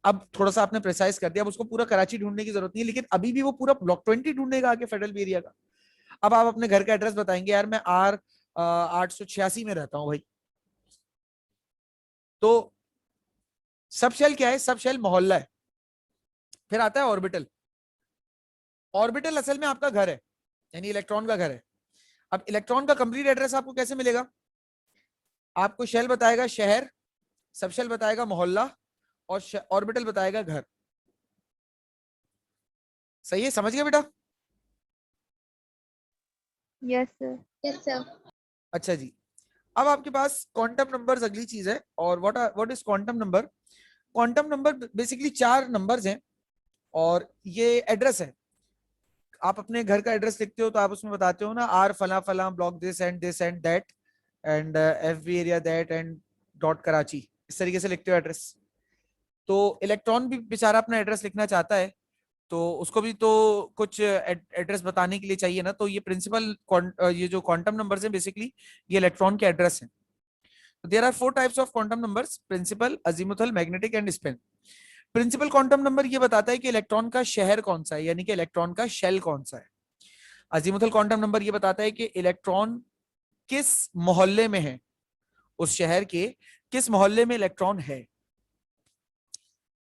अब थोड़ा सा आपने प्रिसाइज कर दिया, अब उसको पूरा कराची ढूंढने की जरूरत नहीं है, लेकिन अभी भी वो पूरा ब्लॉक 20 ढूंढेगा आगे फेडरल एरिया का। अब आप अपने घर का एड्रेस बताएंगे, यार मैं R 886 में रहता हूँ भाई। तो सब शेल क्या है? सब शेल मोहल्ला है। फिर आता है ऑर्बिटल। ऑर्बिटल असल में आपका घर है, यानी इलेक्ट्रॉन का घर है। अब इलेक्ट्रॉन का कंप्लीट एड्रेस आपको कैसे मिलेगा? आपको शेल बताएगा शहर, सब शेल बताएगा मोहल्ला, और ऑर्बिटल बताएगा घर। सही है? समझ गए बेटा? Yes sir. Yes sir. अच्छा जी, अब आपके पास क्वांटम नंबर्स अगली चीज है। और what is quantum number? Quantum number basically 4 numbers हैं, और ये एड्रेस है। आप अपने घर का एड्रेस लिखते हो तो आप उसमें बताते हो ना, R फला फला block this and that, and FB area that, and dot Karachi, इस तरीके से लिखते हो एड्रेस। तो इलेक्ट्रॉन भी बेचारा अपना एड्रेस लिखना चाहता है, तो उसको भी तो कुछ एड्रेस बताने के लिए चाहिए ना। तो ये प्रिंसिपल ये जो क्वांटम नंबर्स हैं बेसिकली ये इलेक्ट्रॉन के एड्रेस हैं। There are 4 types of quantum numbers, principal, azimuthal, magnetic and spin. Principal quantum number ये बताता है कि इलेक्ट्रॉन का शहर कौन सा है, यानी कि इलेक्ट्रॉन का शेल कौन सा है। अजीमुथल क्वांटम नंबर ये बताता है कि इलेक्ट्रॉन किस मोहल्ले में है, उस शहर के किस मोहल्ले में इलेक्ट्रॉन है,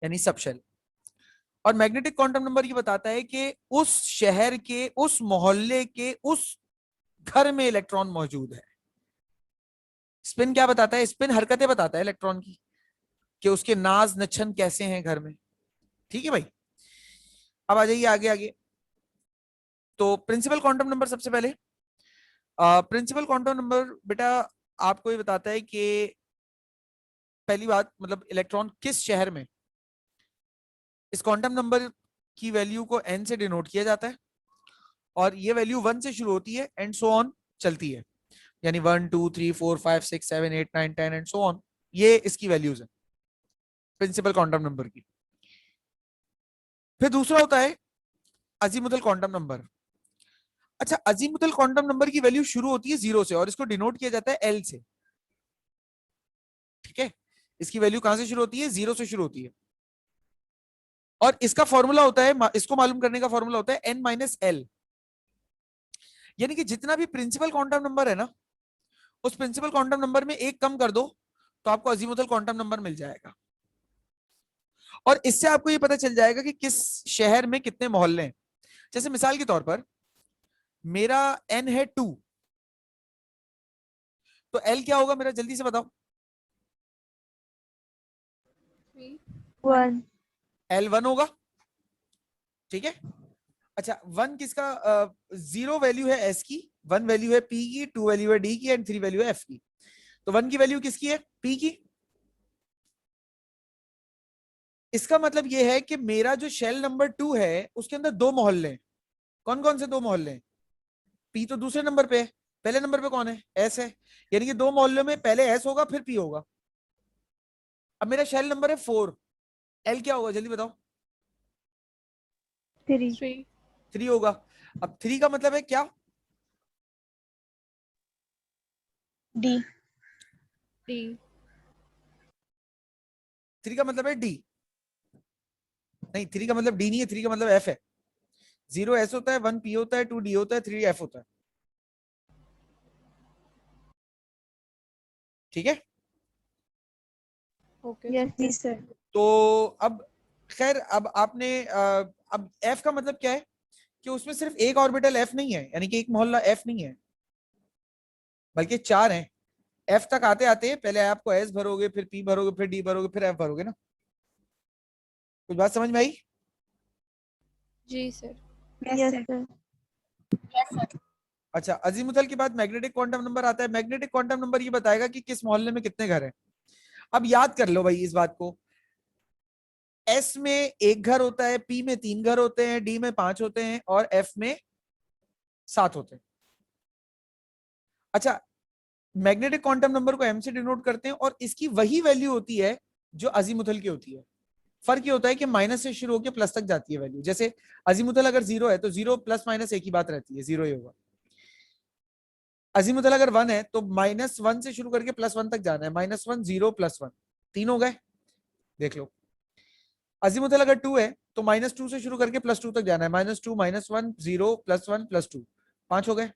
यानी सब शेल। और मैग्नेटिक क्वांटम नंबर ये बताता है कि उस शहर के, उस मोहल्ले के, उस घर में इलेक्ट्रॉन मौजूद है। स्पिन क्या बताता है? स्पिन हरकतें बताता है इलेक्ट्रॉन की, कि उसके नाज नच्छन कैसे हैं घर में। ठीक है भाई, अब आ जाइए आगे आगे। तो प्रिंसिपल क्वांटम नंबर सबसे पहले, प्रिंसिपल क्वांटम नंबर बेटा आपको ये बताता है कि पहली बात मतलब इलेक्ट्रॉन किस शहर में, इस क्वांटम नंबर की वैल्यू को n से डिनोट किया जाता है, और ये वैल्यू 1 से शुरू होती है एंड सो ऑन चलती है, यानी 1 2 3 4 5 6 7 8 9 10 एंड सो ऑन, ये इसकी वैल्यूज है प्रिंसिपल क्वांटम नंबर की। फिर दूसरा होता है अजीमुथल क्वांटम नंबर। अच्छा, अजीमुथल क्वांटम नंबर की वैल्यू शुरू होती है 0 से और इसको डिनोट किया जाता है L से। ठीक है, इसकी वैल्यू कहां से शुरू होती है? 0 से शुरू होती है, और इसका फॉर्मूला होता है, इसको मालूम करने का फॉर्मूला होता है n-L। यानी कि जितना भी प्रिंसिपल क्वांटम नंबर है ना, उस प्रिंसिपल क्वांटम नंबर में एक कम कर दो तो आपको अजीमुथल क्वांटम नंबर मिल जाएगा। और इससे आपको ये पता चल जाएगा कि किस शहर में कितने मोहल्ले हैं। जैसे मिसाल के तौर पर मेरा n है 2, तो L क्या होगा मेरा, जल्दी से बताओ। 1। L 1 होगा। ठीक है, अच्छा 1 किसका, 0 वैल्यू है S की, 1 वैल्यू है P की, 2 वैल्यू है D की एंड 3 वैल्यू है F की। तो 1 की वैल्यू किसकी है? P की। इसका मतलब यह है कि मेरा जो शेल नंबर 2 है उसके अंदर 2 मोहल्ले हैं। कौन कौन से 2 मोहल्ले हैं? P तो दूसरे नंबर पे है, पहले नंबर पे कौन है? S है, यानी कि 2 मोहल्लों में पहले S होगा फिर P होगा। अब मेरा शेल नंबर है 4, L क्या होगा जल्दी बताओ? 3। 3 होगा। अब 3 का मतलब है क्या? D। 3 का मतलब है D? नहीं, 3 का मतलब D नहीं है, 3 का मतलब F है। 0 S होता है, 1 P होता है, 2 D होता है, 3 F होता है। ठीक है, ओके यस जी सर। तो अब खैर अब आपने अब F का मतलब क्या है कि उसमें सिर्फ एक ऑर्बिटल F नहीं है, यानी कि एक मोहल्ला F नहीं है, बल्कि 4 हैं। F तक आते आते पहले आपको S भरोगे, फिर P भरोगे, फिर D भरोगे, फिर F भरोगे ना। कुछ बात समझ में आई? जी सर। Yes sir. सर। अच्छा, अजीमुथल के बाद मैग्नेटिक क्वांटम नंबर आता है। मैग्नेटिक क्वांटम नंबर ये बताएगा कि किस मोहल्ले में कितने घर हैं। अब याद कर लो भाई इस बात को, S में एक घर होता है, P में 3 घर होते हैं, D में 5 होते हैं और F में 7 होते हैं। अच्छा, मैग्नेटिक क्वांटम नंबर को M से डिनोट करते हैं और इसकी वही वैल्यू होती है जो अजीमुथल की होती है। फर्क ये होता है कि माइनस से शुरू होकर प्लस तक जाती है वैल्यू। जैसे अजीमुथल अगर 0 है तो 0 प्लस माइनस एक ही बात रहती है, 0 ही होगा। अजीमुथल अगर 1 है तो -1 से शुरू करके +1 तक जाना है, -1 0 +1 3 हो गए, देख लो। अजीमुथल अगर 2 है तो -2 से शुरू करके +2 तक जाना है, -2 -1 0 +1 +2 5 हो गए।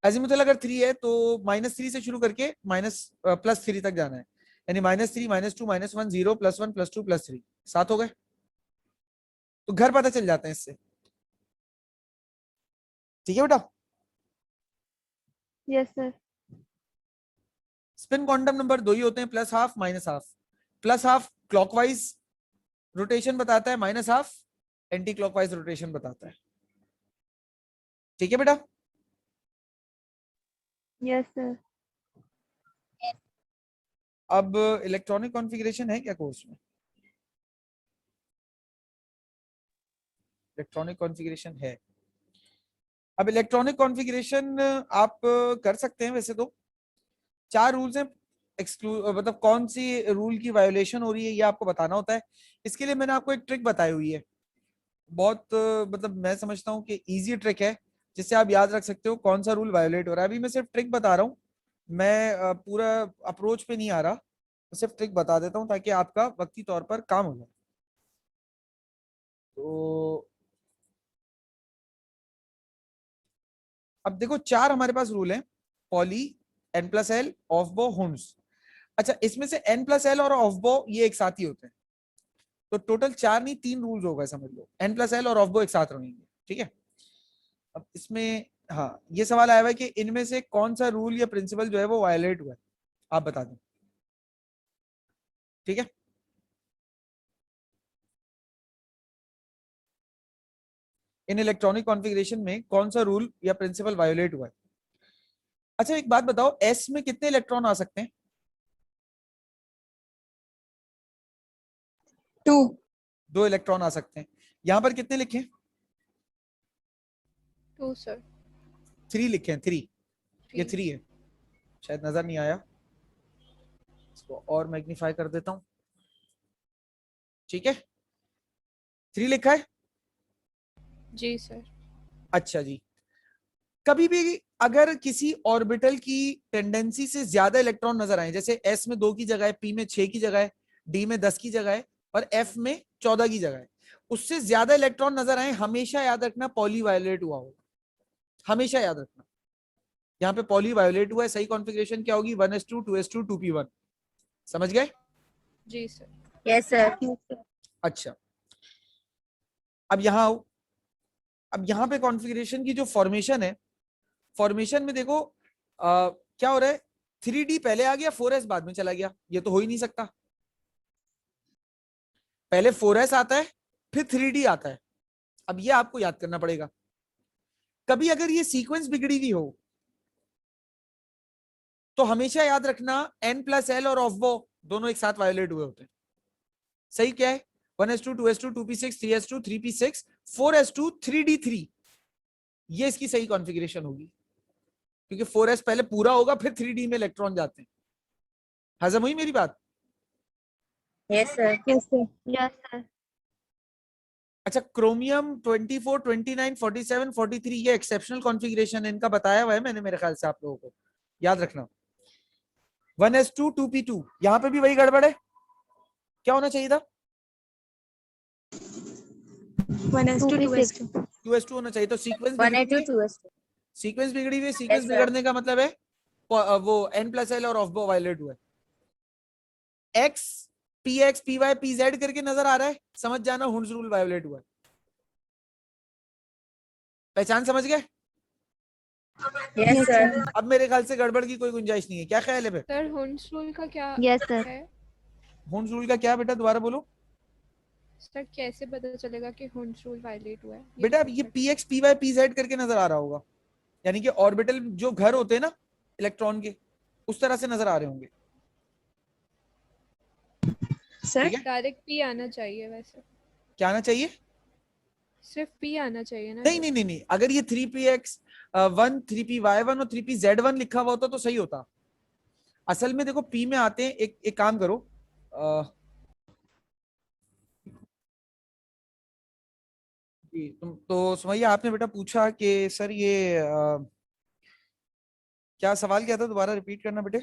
अजीमुथल अगर 3 है तो -3 से शुरू करके +3 तक जाना है, यानी -3 -2 -1 0 +1 +2 +3 7 हो गए। तो घर पता चल जाते हैं इससे। ठीक है बेटा। Yes sir. Spin quantum number 2 ही होते हैं, +12 -12। +12 क्लॉकवाइज रोटेशन बताता है, -12 एंटी क्लॉकवाइज रोटेशन बताता है। ठीक है बेटा। Yes sir. अब इलेक्ट्रॉनिक कॉन्फ़िगरेशन है क्या कोर्स में? इलेक्ट्रॉनिक कॉन्फ़िगरेशन है। अब इलेक्ट्रॉनिक कॉन्फ़िगरेशन आप कर सकते हैं वैसे तो। 4 रूल्स हैं, मतलब कौन सी रूल की वायोलेशन हो रही है ये आपको बताना होता है। इसके लिए मैंने आपको एक ट्रिक बताई हुई है, बहुत मतलब मैं समझता हूँ कि इजी ट्रिक है, जिससे आप याद रख सकते हो कौन सा रूल वायोलेट हो रहा है। अभी मैं सिर्फ ट्रिक बता रहा हूँ, मैं पूरा अप्रोच पे नहीं आ रहा, मैं सिर्फ ट्रिक बता देता हूँ ताकि आपका वक्ती तौर पर काम हो जाए। तो अब देखो 4 हमारे पास रूल हैं, पॉली, n+l, ऑफबो, हुंड्स। अच्छा, इसमें से n+l और ऑफबो ये एक साथ ही होते हैं, तो टोटल 4 नहीं 3 रूल्स होगा समझ लो, n+l और ऑफबो एक साथ रहेंगे। ठीक है, अब इसमें हाँ, ये सवाल आया हुआ है कि इनमें से कौन सा रूल या प्रिंसिपल जो है वो वायलेट हुआ है, आप बता दें। ठीक है, इन इलेक्ट्रॉनिक कॉन्फ़िगरेशन में कौन सा रूल या प्रिंसिपल वायोलेट हुआ है। अच्छा एक बात बताओ, एस में कितने इलेक्ट्रॉन आ सकते हैं? 2। 2 इलेक्ट्रॉन आ सकते हैं। यहां पर कितने लिखे हैं? 2 सर। 3 लिखे हैं, 3। ये 3। 3 है, शायद नजर नहीं आया, इसको और मैग्नीफाई कर देता हूं। ठीक है, 3 लिखा है। जी सर। अच्छा जी, कभी भी अगर किसी ऑर्बिटल की टेंडेंसी से ज्यादा इलेक्ट्रॉन नजर आए, जैसे एस में 2 की जगह है, पी में 6 की जगह है, डी में 10 की जगह है और एफ में 14 की जगह है, उससे ज्यादा इलेक्ट्रॉन नजर आए, हमेशा याद रखना पॉलीवायोलेट हुआ होगा, हमेशा याद रखना। यहाँ पे पॉलीवायोलेट हुआ है, सही कॉन्फ़िगरेशन क्या होगी? 1s2 2s2 2p1। समझ गए? जी सर। Yes sir. अच्छा, अब यहाँ आओ। अब यहाँ पे कॉन्फ़िगरेशन की जो फॉर्मेशन है, फॉर्मेशन में देखो क्या हो रहा है, 3d पहले आ गया, 4s बाद में चला गया, ये तो हो ही नहीं सकता। पहले 4s आता है फिर 3d आता है। अब ये आपको याद करना पड़ेगा। कभी अगर ये सीक्वेंस बिगड़ी हुई हो तो हमेशा याद रखना n+l और ऑफ दोनों एक साथ वायोलेट हुए होते हैं। सही क्या है? 1s2 2s2 2p6 3s2 3p6 4s2 3d3, ये इसकी सही कॉन्फ़िगरेशन होगी, क्योंकि 4s पहले पूरा होगा फिर 3d में इलेक्ट्रॉन जाते हैं। हजम हुई मेरी बात? Yes sir. Yes sir. Yes sir. अच्छा, क्रोमियम 24 29 47 43 ये एक्सेप्शनल कॉन्फ़िगरेशन है, इनका बताया हुआ है मैंने मेरे ख्याल से आप लोगों को, याद रखना। 1s2 2p2, यहां पे भी वही गड़बड़ है, क्या होना चाहिए था? 1s2 2s2। 2s2 होना चाहिए। तो सीक्वेंस 1s2 2s2। सीक्वेंस बिगड़ी हुई है, सीक्वेंस Yes, sir. बिगड़ने का मतलब है वो n+l और ऑफ वायलेट हुआ है। x px py pz करके नजर आ रहा है, समझ जाना हुंस रूल वायोलेट हुआ है। पहचान समझ गए? Yes sir. अब मेरे ख्याल से गड़बड़ की कोई गुंजाइश नहीं है, क्या ख्याल है फिर? सर हुंस रूल का क्या यस सर। है? हुंस रूल का क्या बेटा, दोबारा बोलो। सर कैसे पता चलेगा कि हुंस रूल वायलेट हुआ है? बेटा अब ये px py pz करके नजर आ रहा होगा, यानी कि ऑर्बिटल जो घर होते हैं ना इलेक्ट्रॉन के, उस तरह से नजर आ रहे होंगे। सर ठीक है, डायरेक्ट पी आना चाहिए वैसे, क्या आना चाहिए? सिर्फ पी आना चाहिए ना। नहीं नहीं नहीं नहीं, अगर ये 3px1 3py1 और 3pz1 लिखा हुआ होता तो सही होता। असल में देखो पी में आते हैं, एक काम करो, जी तुम तो सुमैया आपने बेटा पूछा कि सर ये क्या सवाल क्या था, दोबारा रिपीट करना बेटे।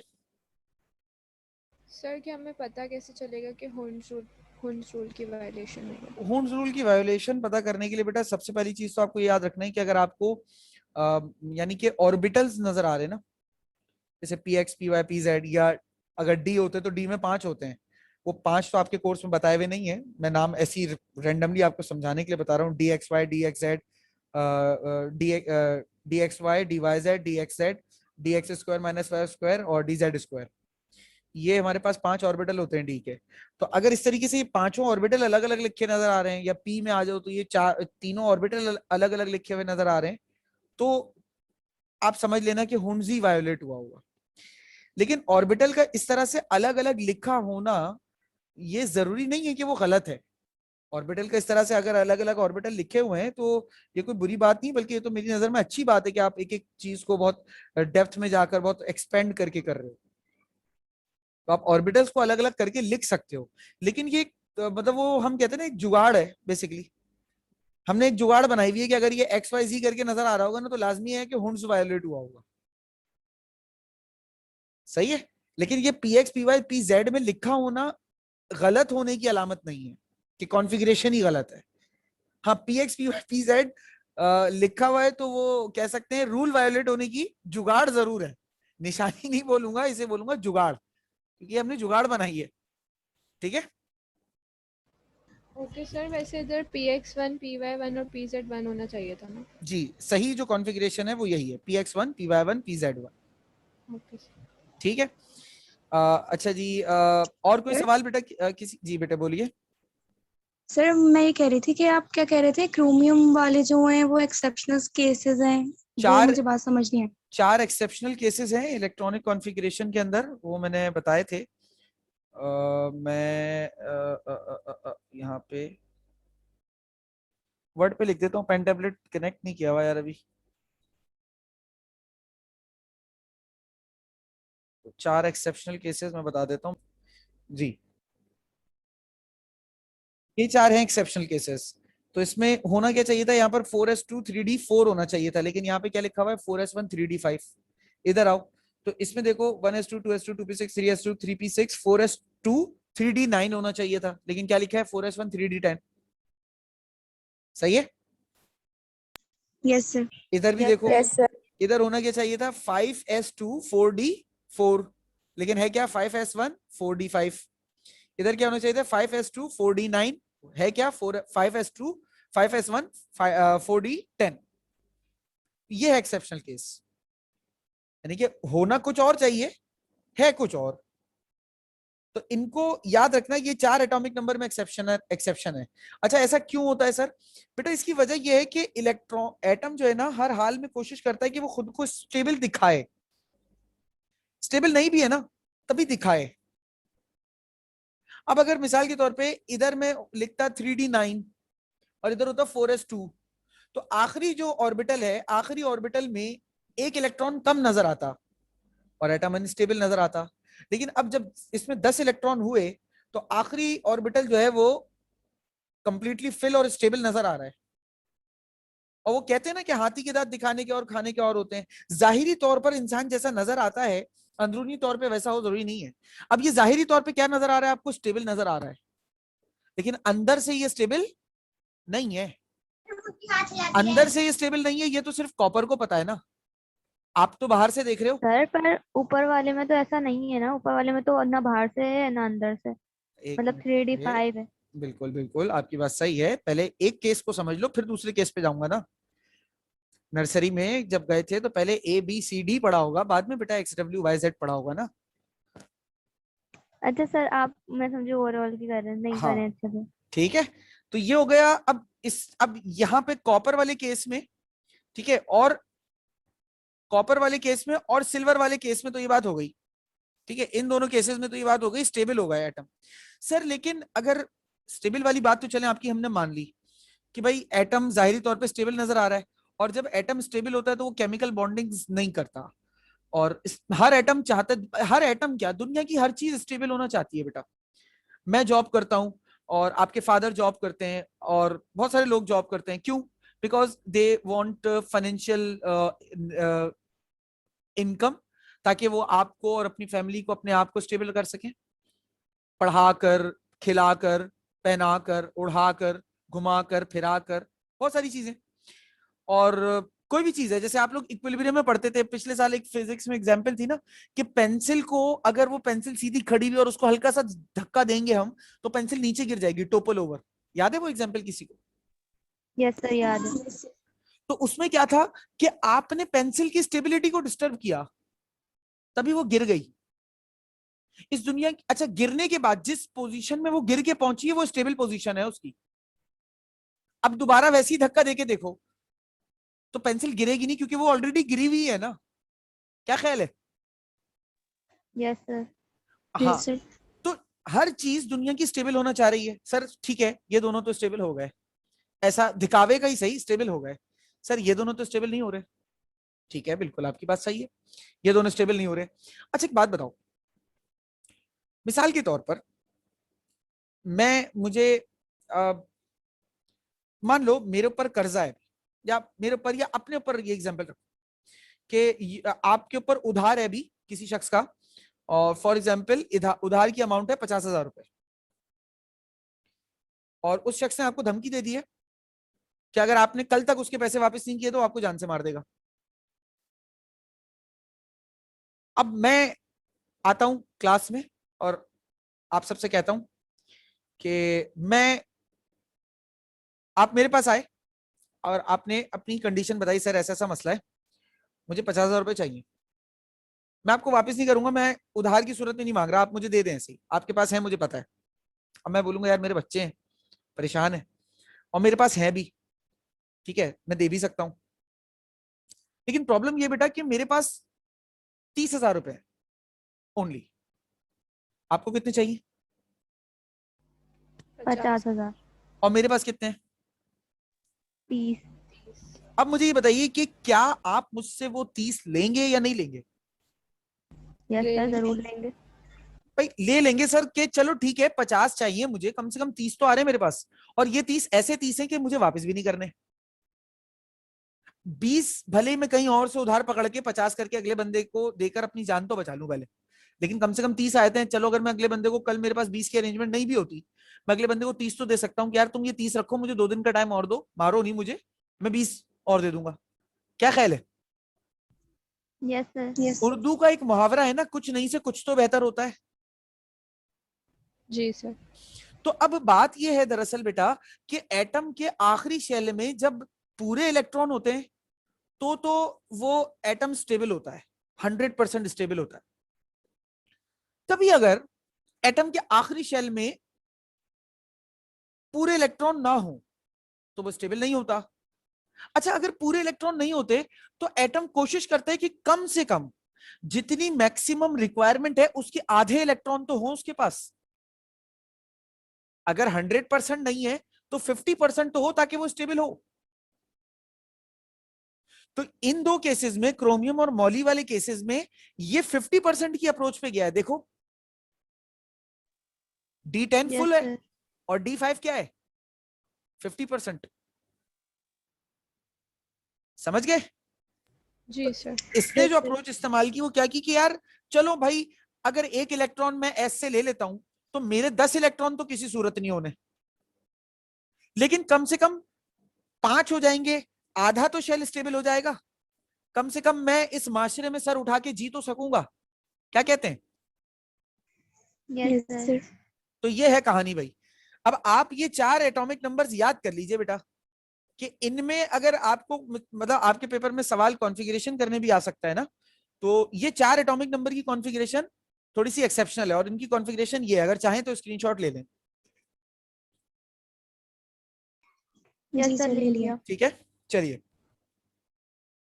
सर कि हमें पता कैसे चलेगा कि हुंस रूल की वायलेशन है? हुंस रूल की वायोलेशन पता करने के लिए बेटा सबसे पहली चीज तो आपको याद रखना है कि अगर आपको यानी कि ऑर्बिटल्स नजर आ रहे हैं ना, जैसे p x p y p z, या अगर डी होते तो डी में 5 होते हैं, वो 5 तो आपके कोर्स में बताए हुए नहीं है, मैं नाम ऐसी रेंडमली आपको समझाने के लिए बता रहा हूँ। D x y d x z, d x y d y z d x z, d x square minus y square और डी जेड स्क्वायर, ये हमारे पास 5 ऑर्बिटल होते हैं डी के। तो अगर इस तरीके से ये पांचों ऑर्बिटल अलग अलग लिखे नजर आ रहे हैं, या पी में आ जाओ तो ये तीनों ऑर्बिटल अलग अलग लिखे हुए नजर आ रहे हैं, तो आप समझ लेना कि हुंजी वायोलेट हुआ होगा। लेकिन ऑर्बिटल का इस तरह से अलग अलग लिखा होना ये जरूरी नहीं है कि वो गलत है। ऑर्बिटल का इस तरह से अगर अलग अलग ऑर्बिटल लिखे हुए हैं तो ये कोई बुरी बात नहीं, बल्कि ये तो मेरी नजर में अच्छी बात है कि आप एक एक चीज को बहुत डेप्थ में जाकर बहुत एक्सपेंड करके कर रहे हो। तो आप ऑर्बिटल्स को अलग अलग करके लिख सकते हो, लेकिन ये मतलब वो हम कहते हैं ना एक जुगाड़ है बेसिकली। हमने एक जुगाड़ बनाई हुई है कि अगर ये एक्स वाई जी करके नजर आ रहा होगा ना तो लाजमी है कि हुंस वायोलेट हुआ होगा। सही है, लेकिन ये p x p y p z में लिखा होना गलत होने की अलामत नहीं है कि कॉन्फ़िगरेशन ही गलत है। हाँ, p x p y p z लिखा हुआ है तो वो कह सकते हैं रूल वायोलेट होने की जुगाड़ जरूर है। निशानी नहीं बोलूंगा, इसे बोलूंगा जुगाड़, क्योंकि हमने जुगाड़ बनाई है। ठीक है, ओके सर, वैसे इधर px1 py1 और pz1 होना चाहिए था ना? जी, सही जो कॉन्फ़िगरेशन है वो यही है, px1 py1 pz1। Okay sir. ठीक है। अच्छा जी, और कोई सर? सवाल बेटा? किसी जी बेटा बोलिए। सर मैं ये कह रही थी कि आप क्या कह रहे थे, क्रोमियम वाले जो हैं वो एक्सेप्शनल केसेस हैं, वो चार मुझे बात समझ नहीं आई। चार एक्सेप्शनल केसेस हैं इलेक्ट्रॉनिक कॉन्फ़िगरेशन के अंदर, वो मैंने बताए थे। मैं यहाँ पे वर्ड पे लिख देता हूँ, पेन टेबलेट कनेक्ट नहीं किया हुआ यार अभी। तो 4 एक्सेप्शनल केसेस मैं बता देता हूँ जी। ये 4 हैं एक्सेप्शनल केसेस। तो इसमें होना क्या चाहिए था, यहाँ पर 4s2 3d4 होना चाहिए था, लेकिन यहाँ पे क्या लिखा हुआ है 4s1 3d5। इधर आओ, तो इसमें देखो 1s2 2s2 2p6 3s2 3p6 4s2 3d9 होना चाहिए था, लेकिन क्या लिखा है 4s1 3d10। सही है। Yes sir. इधर भी यस देखो, सर। Yes, sir. इधर होना क्या चाहिए था 5s2 4d4, लेकिन है क्या 5s1 4d5। इधर क्या होना चाहिए था 5s2 4d9, है क्या 5s2 5s1 4d10। ये है एक्सेप्शनल केस, यानी कि होना कुछ और चाहिए, है कुछ और। तो इनको याद रखना, ये 4 एटॉमिक नंबर में एक्सेप्शन है। अच्छा, ऐसा क्यों होता है सर? बेटा इसकी वजह यह है कि इलेक्ट्रॉन एटम जो है ना, हर हाल में कोशिश करता है कि वो खुद को स्टेबल दिखाए। स्टेबल नहीं भी है ना, तभी दिखाए। अब अगर मिसाल के तौर पे इधर में लिखता 3d9 और इधर होता 4s2, तो आखिरी जो ऑर्बिटल है, आखिरी ऑर्बिटल में एक इलेक्ट्रॉन कम नजर आता और एटम अनस्टेबल नजर आता। लेकिन अब जब इसमें 10 इलेक्ट्रॉन हुए, तो आखिरी ऑर्बिटल जो है वो कंप्लीटली फिल और स्टेबल नजर आ रहा है। और वो कहते हैं ना कि हाथी के दांत दिखाने के और खाने के और होते हैं। जाहिरी तौर पर इंसान जैसा नजर आता है, अंदरूनी तौर पे वैसा हो जरूरी नहीं है। अब ये जाहिरी तौर पे क्या नजर आ रहा है आपको, स्टेबल नजर आ रहा है, लेकिन अंदर से ये स्टेबल नहीं है। अंदर से ये स्टेबल नहीं है, ये तो सिर्फ कॉपर को पता है ना, आप तो बाहर से देख रहे हो। सर पर ऊपर वाले में तो ऐसा नहीं है ना, ऊपर वाले में तो ना बाहर से है ना अंदर से, एक मतलब मिनट, थ्री डी ये फाइव है। बिल्कुल बिल्कुल आपकी बात सही है, पहले एक केस को समझ लो फिर दूसरे केस पे जाऊंगा ना। नर्सरी में जब गए थे तो पहले ABCD पढ़ा होगा, बाद में बेटा XWYZ पढ़ा होगा ना। अच्छा सर, आप मैं समझी ओवरऑल की कर रहे हैं, नहीं कर रहे हाँ हैं अच्छे से। ठीक है। तो ये हो गया। अब यहाँ पे कॉपर वाले केस में, ठीक है, और कॉपर वाले केस में और सिल्वर वाले केस में तो ये बात हो गई। ठीक है, इन दोनों केसेस में तो ये बात हो गई, स्टेबल हो गया एटम। सर लेकिन अगर स्टेबल वाली बात तो चले आपकी हमने मान ली कि भाई एटम जाहिरी तौर पे स्टेबल नजर आ रहा है, और जब एटम स्टेबल होता है तो वो केमिकल बॉन्डिंग नहीं करता। और हर एटम चाहता है, हर एटम क्या, दुनिया की हर चीज स्टेबल होना चाहती है बेटा। मैं जॉब करता हूं और आपके फादर जॉब करते हैं और बहुत सारे लोग जॉब करते हैं, क्यों? Because they want financial income, ताकि वो आपको और अपनी फैमिली को, अपने आप को स्टेबल कर सकें, पढ़ाकर, खिलाकर, पहनाकर, उड़ाकर, घुमाकर, फिराकर, बहुत सारी चीजें। और कोई भी चीज है, जैसे आप लोग इक्विलिब्रियम में पढ़ते थे पिछले साल, एक फिजिक्स में एग्जांपल थी ना, कि पेंसिल को, अगर वो पेंसिल सीधी खड़ी हुई और उसको हल्का सा धक्का देंगे हम, तो पेंसिल नीचे गिर जाएगी, टोपल ओवर। याद है वो एग्जांपल किसी को? यस सर, याद है। तो उसमें क्या था कि आपने पेंसिल की स्टेबिलिटी को डिस्टर्ब किया, तभी वो गिर गई। इस दुनिया की, अच्छा, गिरने के बाद जिस पोजीशन में वो गिर के पहुंची है वो स्टेबल पोजीशन है उसकी। अब दोबारा वैसी धक्का देके देखो तो पेंसिल गिरेगी नहीं, क्योंकि वो ऑलरेडी गिरी हुई है ना। क्या ख्याल है? Yes sir. हाँ। Yes sir. तो हर चीज दुनिया की स्टेबल होना चाह रही है। सर ठीक है, ये दोनों तो स्टेबल हो गए, ऐसा दिखावे का ही सही, स्टेबल हो गए। सर ये दोनों तो स्टेबल नहीं हो रहे। ठीक है, बिल्कुल आपकी बात सही है, ये दोनों स्टेबल नहीं हो रहे। अच्छा एक बात बताओ, मिसाल के तौर पर मुझे मान लो मेरे ऊपर कर्जा है, या मेरे ऊपर, या अपने ऊपर ये एग्जांपल रखो कि आपके ऊपर उधार है अभी किसी शख्स का, और फॉर एग्जांपल उधार की अमाउंट है 50,000 रुपए, और उस शख्स ने आपको धमकी दे दी है कि अगर आपने कल तक उसके पैसे वापस नहीं किए तो आपको जान से मार देगा। अब मैं आता हूं क्लास में और आप सबसे कहता हूं कि मैं आप मेरे पास आए और आपने अपनी कंडीशन बताई, सर ऐसा ऐसा मसला है, मुझे 50,000 रुपए चाहिए, मैं आपको वापस नहीं करूंगा, मैं उधार की सूरत में नहीं मांग रहा, आप मुझे दे दें ऐसे ही, आपके पास है मुझे पता है। अब मैं बोलूंगा यार मेरे बच्चे हैं, परेशान है, और मेरे पास है भी, ठीक है मैं दे भी सकता हूं, लेकिन प्रॉब्लम ये बेटा कि मेरे पास 30,000 रुपए ओनली, आपको कितने चाहिए? 50,000। और मेरे पास कितने हैं? 30। अब मुझे ये बताइए कि क्या आप मुझसे वो 30 लेंगे या नहीं लेंगे? यस ले सर, लेंगे। जरूर लेंगे। भाई ले लेंगे सर, के चलो ठीक है 50 चाहिए मुझे, कम से कम 30 तो आ रहे हैं मेरे पास, और ये 30 ऐसे 30 हैं कि मुझे वापस भी नहीं करने। 20 भले ही मैं कहीं और से उधार पकड़ के 50 करके अगले बंदे को देकर अपनी जान तो बचा लूं पहले, लेकिन कम से कम 30 आए थे। चलो अगर मैं अगले बंदे को, कल मेरे पास 20 की अरेंजमेंट नहीं भी होती, मैं अगले बंदे को 30 तो दे सकता हूँ कि यार तुम ये 30 रखो, मुझे 2 दिन का टाइम और दो, मारो नहीं मुझे, मैं 20 और दे दूंगा। क्या ख्याल है? Yes sir. यस उर्दू का एक मुहावरा है ना, कुछ नहीं से कुछ तो बेहतर होता है। जी सर। तो अब बात यह है दरअसल बेटा कि एटम के आखिरी शेल में जब पूरे इलेक्ट्रॉन होते हैं तो वो एटम स्टेबल होता है, 100% स्टेबल होता है। तभी अगर एटम के आखिरी शेल में पूरे इलेक्ट्रॉन ना हो तो वो स्टेबल नहीं होता। अच्छा, अगर पूरे इलेक्ट्रॉन नहीं होते तो एटम कोशिश करता है कि कम से कम जितनी मैक्सिमम रिक्वायरमेंट है उसके आधे इलेक्ट्रॉन तो हो उसके पास। अगर 100% नहीं है तो 50% तो हो ताकि वो स्टेबल हो। तो इन दो केसेस में, क्रोमियम और मॉली वाले केसेस में, ये 50% की अप्रोच पे गया है। देखो D10 यस फुल है सर। और D5 क्या है? 50%। समझ गए? जी सर। इसने जो अप्रोच इस्तेमाल की वो क्या की कि यार चलो भाई, अगर एक इलेक्ट्रॉन मैं एस से ले लेता हूं तो मेरे 10 इलेक्ट्रॉन तो किसी सूरत नहीं होने, लेकिन कम से कम 5 हो जाएंगे, आधा तो शेल स्टेबल हो जाएगा, कम से कम मैं इस माशरे में सर उठा के जी तो सकूंगा। क्या कहते हैं? Yes sir. तो ये है कहानी भाई। अब आप ये 4 एटॉमिक नंबर्स याद कर लीजिए बेटा कि इनमें अगर आपको मतलब आपके पेपर में सवाल कॉन्फ़िगरेशन करने भी आ सकता है ना, तो ये 4 एटॉमिक नंबर की कॉन्फ़िगरेशन थोड़ी सी एक्सेप्शनल है, और इनकी कॉन्फ़िगरेशन ये है, अगर चाहें तो स्क्रीनशॉट ले लें। यस जी सर, सर, ले ले लिया। लिया। ठीक है, चलिए।